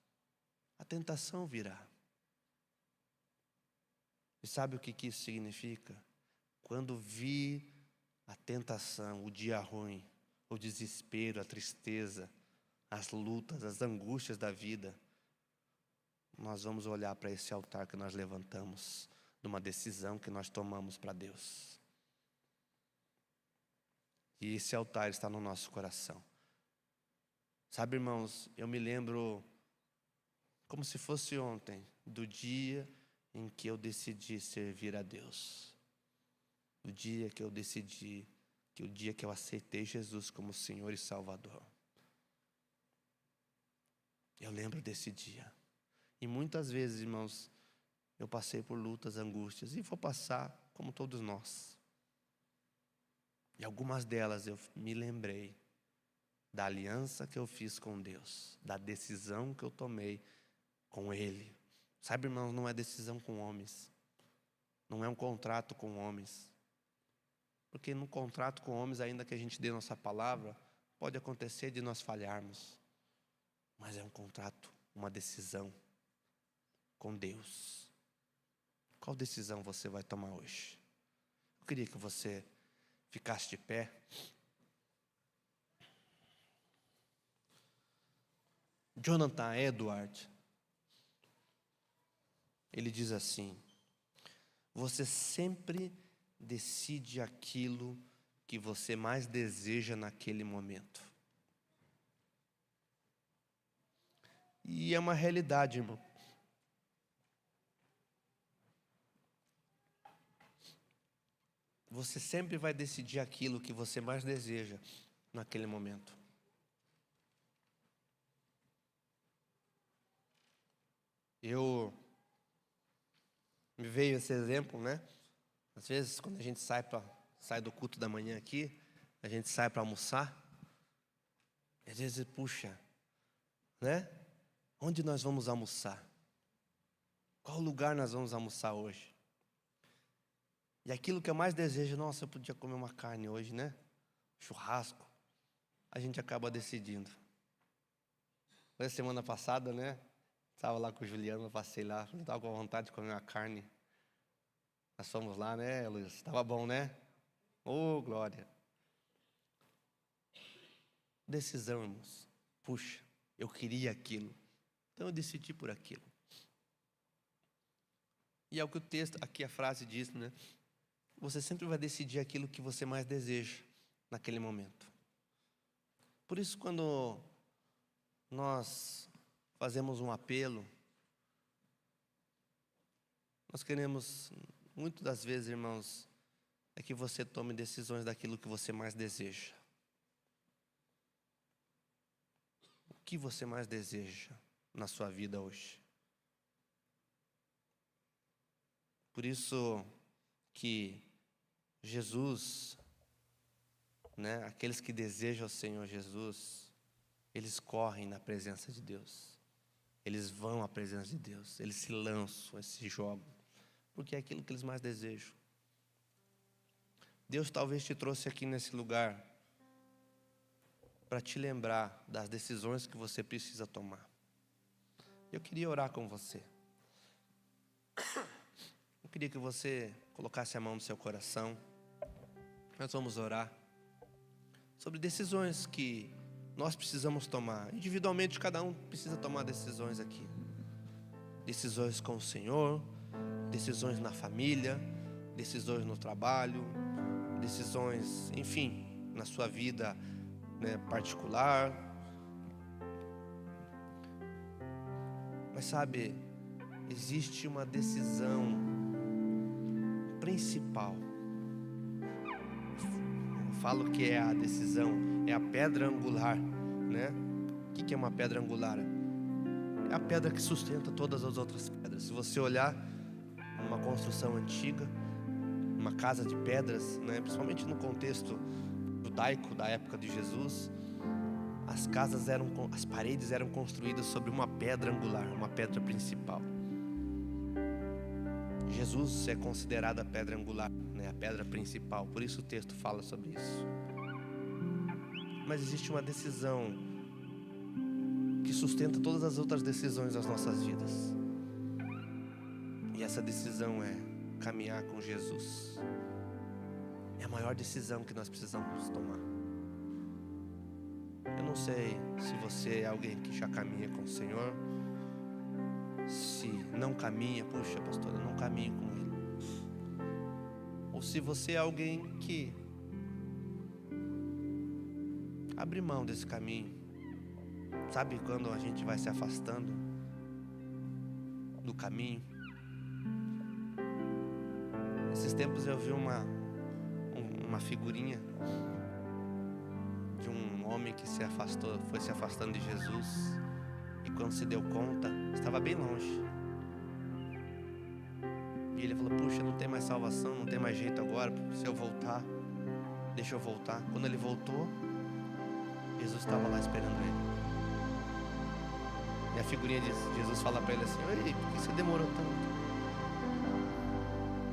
A tentação virá. E sabe o que isso significa? Quando vir a tentação, o dia ruim, o desespero, a tristeza, as lutas, as angústias da vida, nós vamos olhar para esse altar que nós levantamos, de uma decisão que nós tomamos para Deus. E esse altar está no nosso coração. Sabe, irmãos, eu me lembro, como se fosse ontem, do dia em que eu decidi servir a Deus. O dia que eu decidi, o dia que eu aceitei Jesus como Senhor e Salvador. Eu lembro desse dia. E muitas vezes, irmãos, eu passei por lutas, angústias, e vou passar como todos nós. E algumas delas eu me lembrei da aliança que eu fiz com Deus, da decisão que eu tomei com Ele. Sabe, irmãos, não é decisão com homens, não é um contrato com homens, Porque no contrato com homens, ainda que a gente dê nossa palavra, pode acontecer de nós falharmos. Mas é um contrato, uma decisão com Deus. Qual decisão você vai tomar hoje? Eu queria que você ficasse de pé. Jonathan Edwards, ele diz assim: você sempre decide aquilo que você mais deseja naquele momento. E é uma realidade, irmão. Você sempre vai decidir aquilo que você mais deseja naquele momento. Me veio esse exemplo, né? Às vezes, quando a gente sai do culto da manhã aqui, a gente sai para almoçar, e às vezes, puxa, né? Onde nós vamos almoçar? Qual lugar nós vamos almoçar hoje? E aquilo que eu mais desejo, nossa, eu podia comer uma carne hoje, né? Churrasco. A gente acaba decidindo. Na semana passada, né? Estava lá com o Juliano, eu passei lá, estava com vontade de comer uma carne. Nós fomos lá, né, Luiz? Estava bom, né? Oh, glória. Decisão, irmãos. Puxa, eu queria aquilo. Então eu decidi por aquilo. E é o que o texto, aqui a frase diz, né? Você sempre vai decidir aquilo que você mais deseja naquele momento. Por isso, quando nós fazemos um apelo, nós queremos, muitas das vezes, irmãos, é que você tome decisões daquilo que você mais deseja. O que você mais deseja na sua vida hoje? Por isso que Jesus, né, aqueles que desejam o Senhor Jesus, eles correm na presença de Deus. Eles vão à presença de Deus, eles se lançam, eles se jogam, porque é aquilo que eles mais desejam. Deus talvez te trouxe aqui nesse lugar para te lembrar das decisões que você precisa tomar. Eu queria orar com você. Eu queria que você colocasse a mão no seu coração. Nós vamos orar sobre decisões que nós precisamos tomar. Individualmente, cada um precisa tomar decisões aqui. Decisões com o Senhor, decisões na família, decisões no trabalho, decisões, enfim, na sua vida, né, particular. Mas sabe, existe uma decisão principal. Eu falo que é a decisão, é a pedra angular, né? O que é uma pedra angular? É a pedra que sustenta todas as outras pedras. Se você olhar uma construção antiga, uma casa de pedras, né? Principalmente no contexto judaico da época de Jesus, as paredes eram construídas sobre uma pedra angular, uma pedra principal. Jesus é considerado a pedra angular, né? A pedra principal, por isso o texto fala sobre isso. Mas existe uma decisão que sustenta todas as outras decisões das nossas vidas. E essa decisão é caminhar com Jesus. É a maior decisão que nós precisamos tomar. Eu não sei se você é alguém que já caminha com o Senhor. Se não caminha, puxa, pastor, eu não caminho com Ele. Ou se você é alguém que abre mão desse caminho. Sabe quando a gente vai se afastando do caminho? Esses tempos eu vi uma figurinha de um homem que foi se afastando de Jesus. E quando se deu conta, estava bem longe. E ele falou, puxa, não tem mais salvação, não tem mais jeito agora. Se eu voltar, deixa eu voltar. Quando ele voltou, Jesus estava lá esperando ele. E a figurinha de Jesus fala para ele assim, ei, por que você demorou tanto?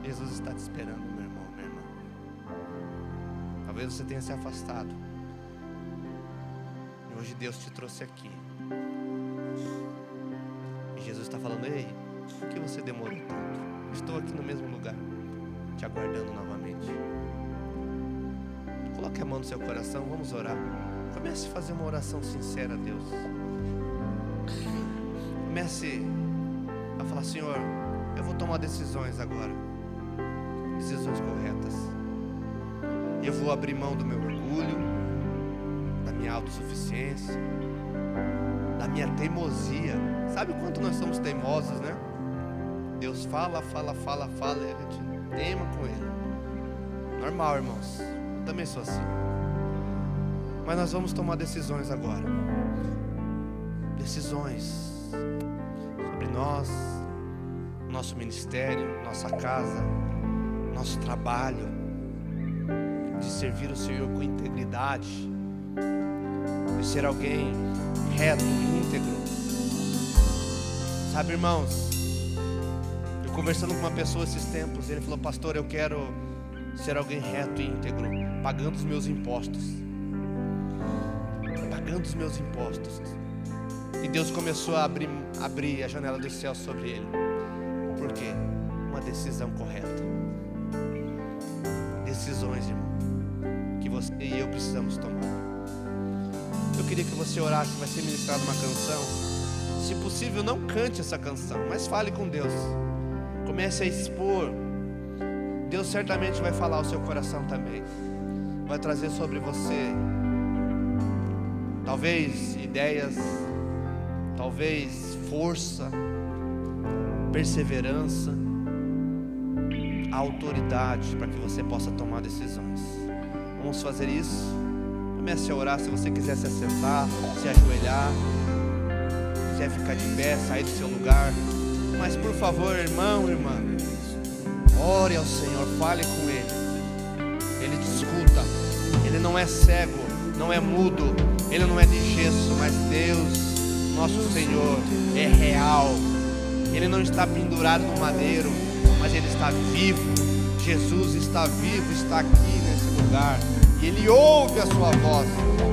Jesus está te esperando, meu irmão, minha irmã. Talvez você tenha se afastado. E hoje Deus te trouxe aqui. E Jesus está falando: ei, por que você demorou tanto? Estou aqui no mesmo lugar, te aguardando novamente. Coloque a mão no seu coração, vamos orar. Comece a fazer uma oração sincera a Deus. Comece a falar: Senhor, eu vou tomar decisões agora, decisões corretas. Eu vou abrir mão do meu orgulho, da minha autossuficiência, da minha teimosia. Sabe quanto nós somos teimosos, né? Deus fala, fala, fala, fala, e a gente teima com Ele. Normal, irmãos, eu também sou assim. Mas nós vamos tomar decisões agora. Decisões sobre nós, nosso ministério, nossa casa, nosso trabalho, de servir o Senhor com integridade, de ser alguém reto, íntegro. Sabe, irmãos, eu conversando com uma pessoa esses tempos, ele falou: pastor, eu quero ser alguém reto e íntegro, pagando os meus impostos. Pagando os meus impostos. E Deus começou a abrir a janela do céu sobre ele. Por quê? Uma decisão correta. Decisões, irmão, que você e eu precisamos tomar. Eu queria que você orasse. Vai ser ministrada uma canção. Se possível, não cante essa canção, mas fale com Deus. Comece a expor. Deus certamente vai falar ao seu coração também. Vai trazer sobre você, talvez ideias, talvez força, perseverança, autoridade para que você possa tomar decisões. Vamos fazer isso. Comece a orar. Se você quiser se assentar, se ajoelhar, quiser ficar de pé, sair do seu lugar. Mas por favor, irmão, irmã, ore ao Senhor, fale com Ele. Ele te escuta. Ele não é cego, não é mudo, Ele não é de gesso, mas Deus, nosso Senhor, é real. Ele não está pendurado no madeiro, mas Ele está vivo. Jesus está vivo, está aqui nesse lugar. E Ele ouve a sua voz,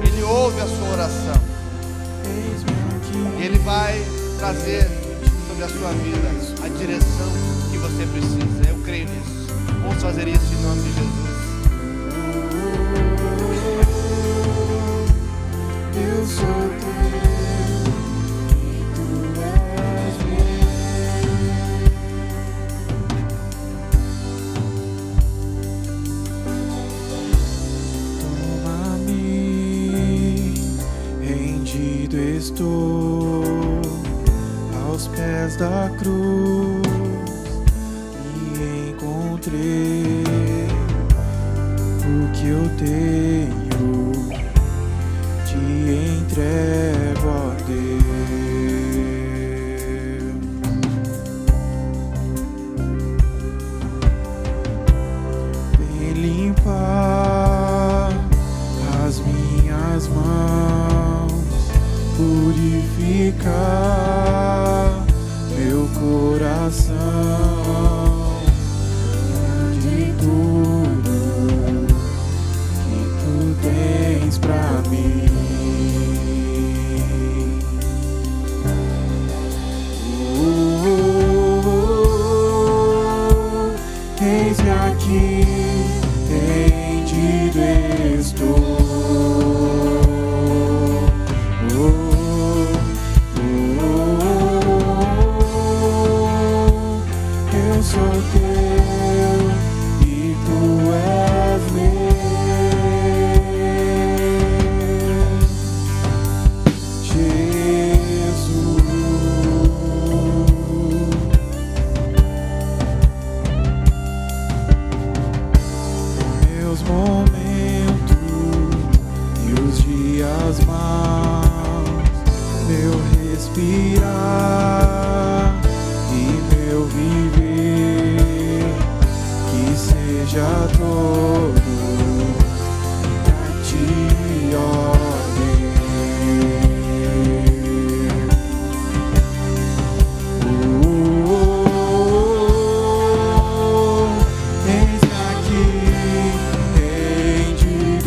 Ele ouve a sua oração. E Ele vai trazer sobre a sua vida a direção que você precisa. Eu creio nisso. Vamos fazer isso em nome de Jesus. Eu sou teu e tu és meu. Toma-me, rendido estou aos pés da cruz e encontrei o que eu tenho. Entrego a Deus. Vem limpar as minhas mãos, purificar meu coração de tudo que tu tens pra mim. Eis-me aqui, rendido estou. Eu sou teu e tu és meu. Respirar e meu viver, que seja todo a ti, ó Deus. Eis-me aqui, rendido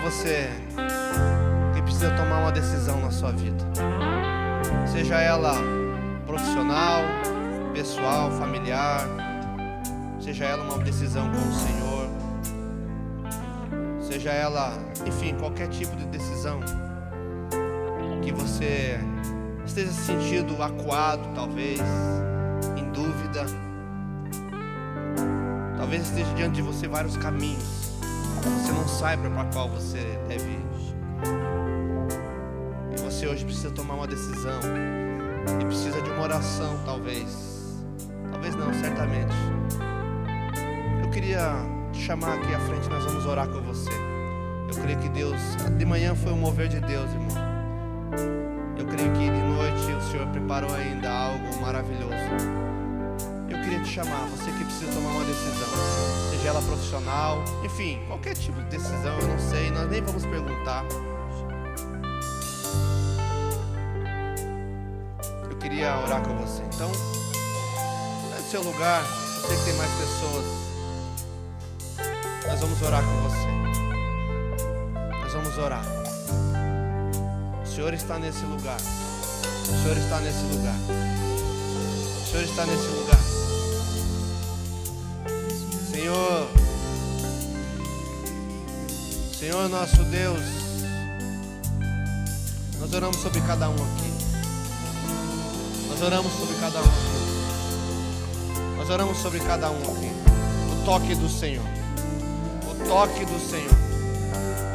você que precisa tomar uma decisão na sua vida, seja ela profissional, pessoal, familiar, seja ela uma decisão com o Senhor, seja ela, enfim, qualquer tipo de decisão que você esteja se sentindo acuado, talvez, em dúvida, talvez esteja diante de você vários caminhos, você não saiba para qual você deve ir, e você hoje precisa tomar uma decisão, e precisa de uma oração, talvez não, certamente. Eu queria te chamar aqui à frente, nós vamos orar com você. Eu creio que Deus, de manhã foi um mover de Deus, irmão. Eu creio que de noite o Senhor preparou ainda algo maravilhoso. Eu queria te chamar, você que precisa tomar uma decisão, seja ela profissional, enfim, qualquer tipo de decisão, eu não sei, nós nem vamos perguntar. Eu queria orar com você. Então, no seu lugar, você que tem mais pessoas, nós vamos orar com você. Nós vamos orar. O Senhor está nesse lugar. O Senhor está nesse lugar. O Senhor está nesse lugar. Senhor nosso Deus, nós oramos sobre cada um aqui. Nós oramos sobre cada um aqui. Nós oramos sobre cada um aqui. O toque do Senhor. O toque do Senhor.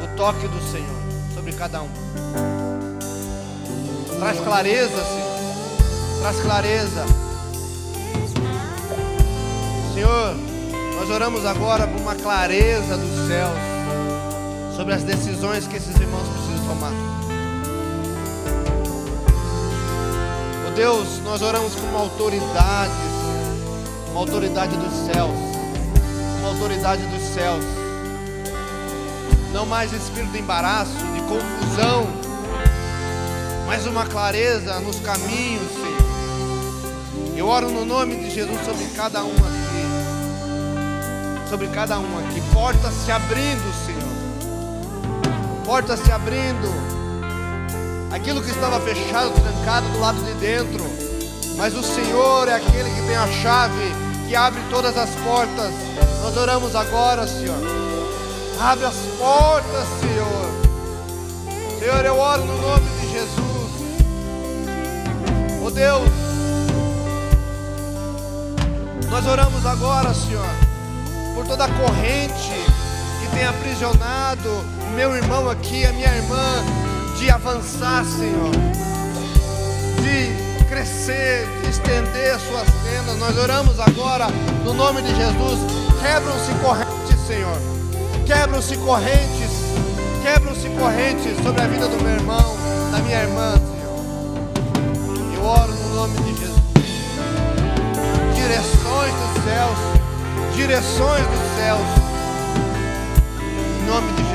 O toque do Senhor sobre cada um. Traz clareza, Senhor. Traz clareza. Senhor, nós oramos agora por uma clareza dos céus sobre as decisões que esses irmãos precisam tomar. Oh Deus, nós oramos com uma autoridade dos céus, uma autoridade dos céus. Não mais espírito de embaraço, de confusão, mas uma clareza nos caminhos, Senhor. Eu oro no nome de Jesus sobre cada um aqui. Sobre cada um aqui. Portas se abrindo, Senhor. Portas se abrindo. Aquilo que estava fechado, trancado do lado de dentro. Mas o Senhor é aquele que tem a chave, que abre todas as portas. Nós oramos agora, Senhor. Abre as portas, Senhor. Senhor, eu oro no nome de Jesus. Oh Deus, nós oramos agora, Senhor, por toda a corrente que tem aprisionado o meu irmão aqui, a minha irmã, de avançar, Senhor, de crescer, de estender as suas tendas. Nós oramos agora no nome de Jesus. Quebram-se correntes, Senhor. Quebram-se correntes. Quebram-se correntes sobre a vida do meu irmão, da minha irmã, Senhor. Eu oro no nome de Jesus. Direções dos céus. Direções dos céus. Em nome de Jesus.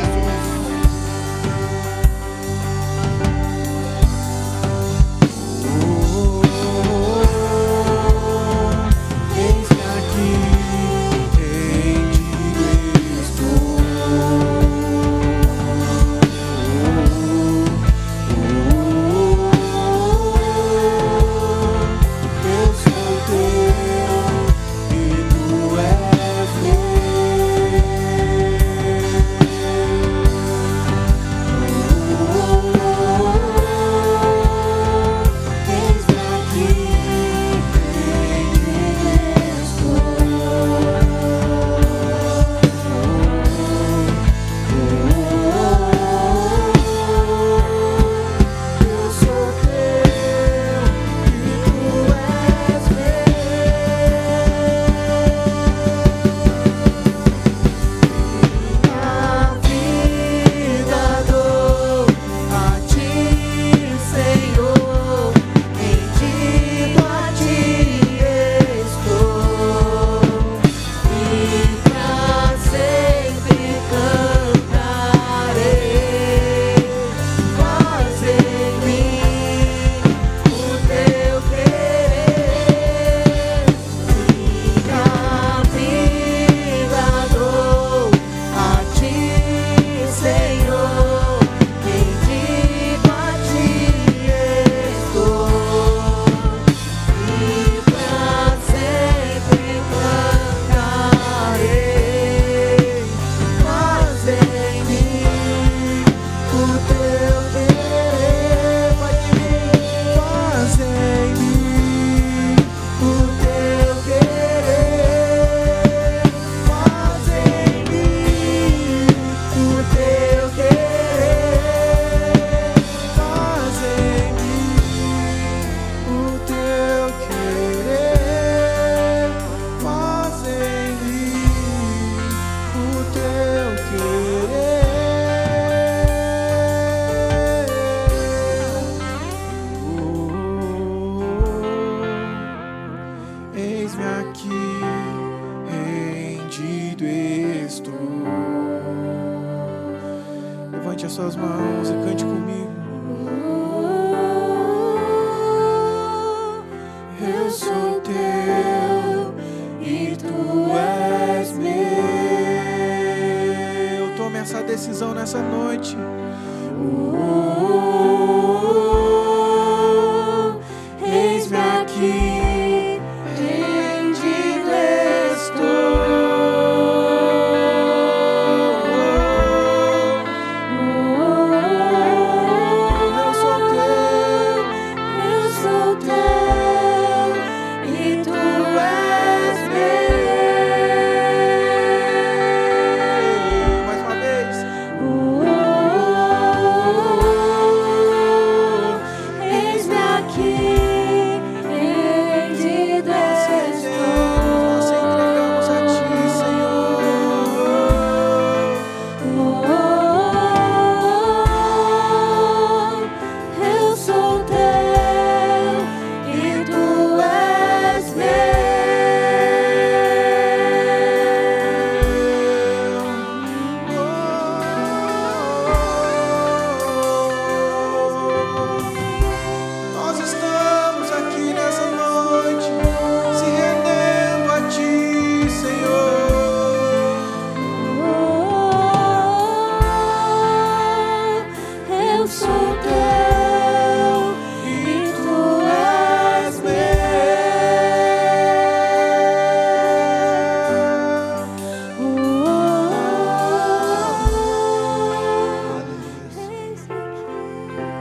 Eis-me aqui, rendido estou. Levante as suas mãos e cante comigo. Eu sou teu e tu és meu. Tome essa decisão nessa noite. Eis-me aqui, rendido estou. Eu sou teu e tu és meu. Mais uma vez. Eis-me aqui, rendido estou. Nós entregamos a ti, Senhor. Eu sou teu e tu és Nós estamos aqui nessa noite, se rendendo a ti, Senhor. Eu sou teu e tu és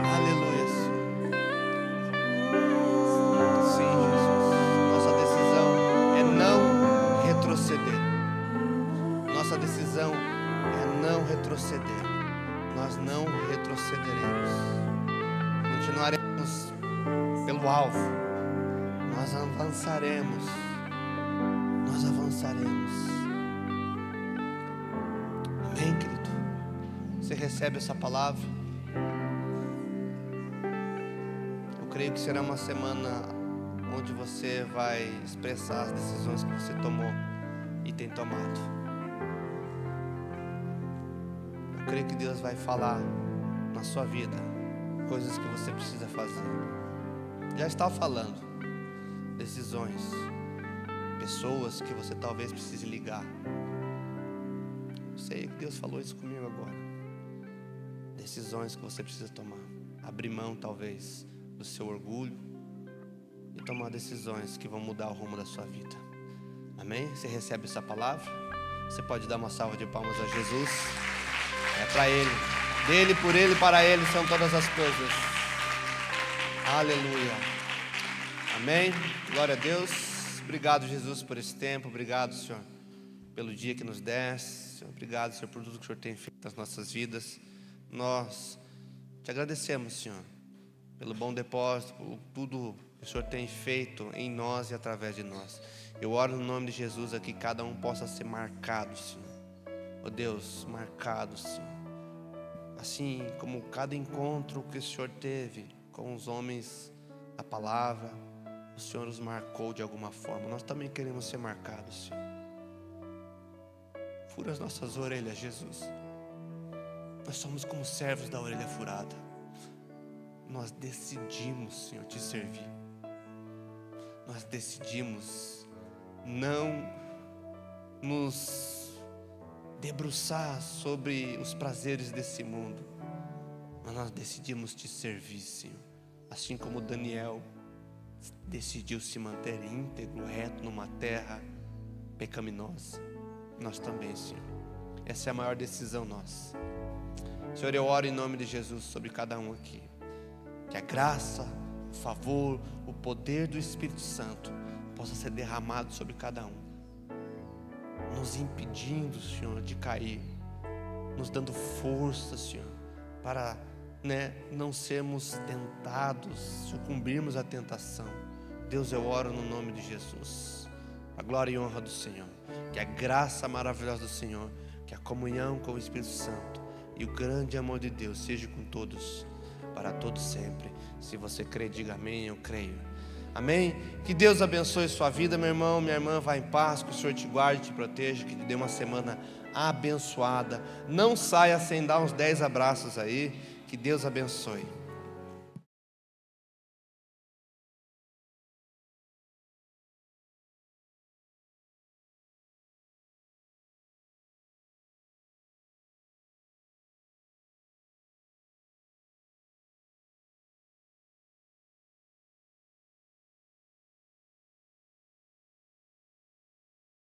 Aleluia, Senhor. Sim, Jesus. Nossa decisão é não retroceder. Nossa decisão é não retroceder. Nós não retrocederemos. Continuaremos pelo alvo. Nós avançaremos. Nós avançaremos. Amém, querido? Você recebe essa palavra? Eu creio que será uma semana onde você vai expressar as decisões que você tomou e tem tomado. Eu creio que Deus vai falar na sua vida coisas que você precisa fazer. Já está falando. Decisões, pessoas que você talvez precise ligar. Eu sei que Deus falou isso comigo agora. Decisões que você precisa tomar. Abrir mão talvez do seu orgulho e tomar decisões que vão mudar o rumo da sua vida. Amém? Você recebe essa palavra? Você pode dar uma salva de palmas a Jesus. É para Ele. Dele, por Ele, para Ele são todas as coisas. Aleluia. Amém? Glória a Deus. Obrigado, Jesus, por esse tempo. Obrigado, Senhor, pelo dia que nos deste. Obrigado, Senhor, por tudo que o Senhor tem feito nas nossas vidas. Nós te agradecemos, Senhor, pelo bom depósito, por tudo que o Senhor tem feito em nós e através de nós. Eu oro no nome de Jesus aqui, que cada um possa ser marcado, Senhor. Oh Deus, marcado, Senhor. Assim como cada encontro que o Senhor teve com os homens da palavra, o Senhor os marcou de alguma forma. Nós também queremos ser marcados, Senhor. Fura as nossas orelhas, Jesus. Nós somos como servos da orelha furada. Nós decidimos, Senhor, te servir. Nós decidimos não nos debruçar sobre os prazeres desse mundo, mas nós decidimos te servir, Senhor. Assim como Daniel decidiu se manter íntegro, reto numa terra pecaminosa, nós também, Senhor. Essa é a maior decisão nossa. Senhor, eu oro em nome de Jesus sobre cada um aqui. Que a graça, o favor, o poder do Espírito Santo possa ser derramado sobre cada um, nos impedindo, Senhor, de cair, nos dando força, Senhor, para não sermos tentados, sucumbirmos à tentação. Deus, eu oro no nome de Jesus. A glória e honra do Senhor, que a graça maravilhosa do Senhor, que a comunhão com o Espírito Santo e o grande amor de Deus seja com todos, para todos sempre. Se você crê, diga amém. Eu creio. Amém? Que Deus abençoe sua vida, meu irmão, minha irmã. Vá em paz, que o Senhor te guarde, te proteja, que te dê uma semana abençoada. Não saia sem dar uns 10 abraços aí. Que Deus abençoe.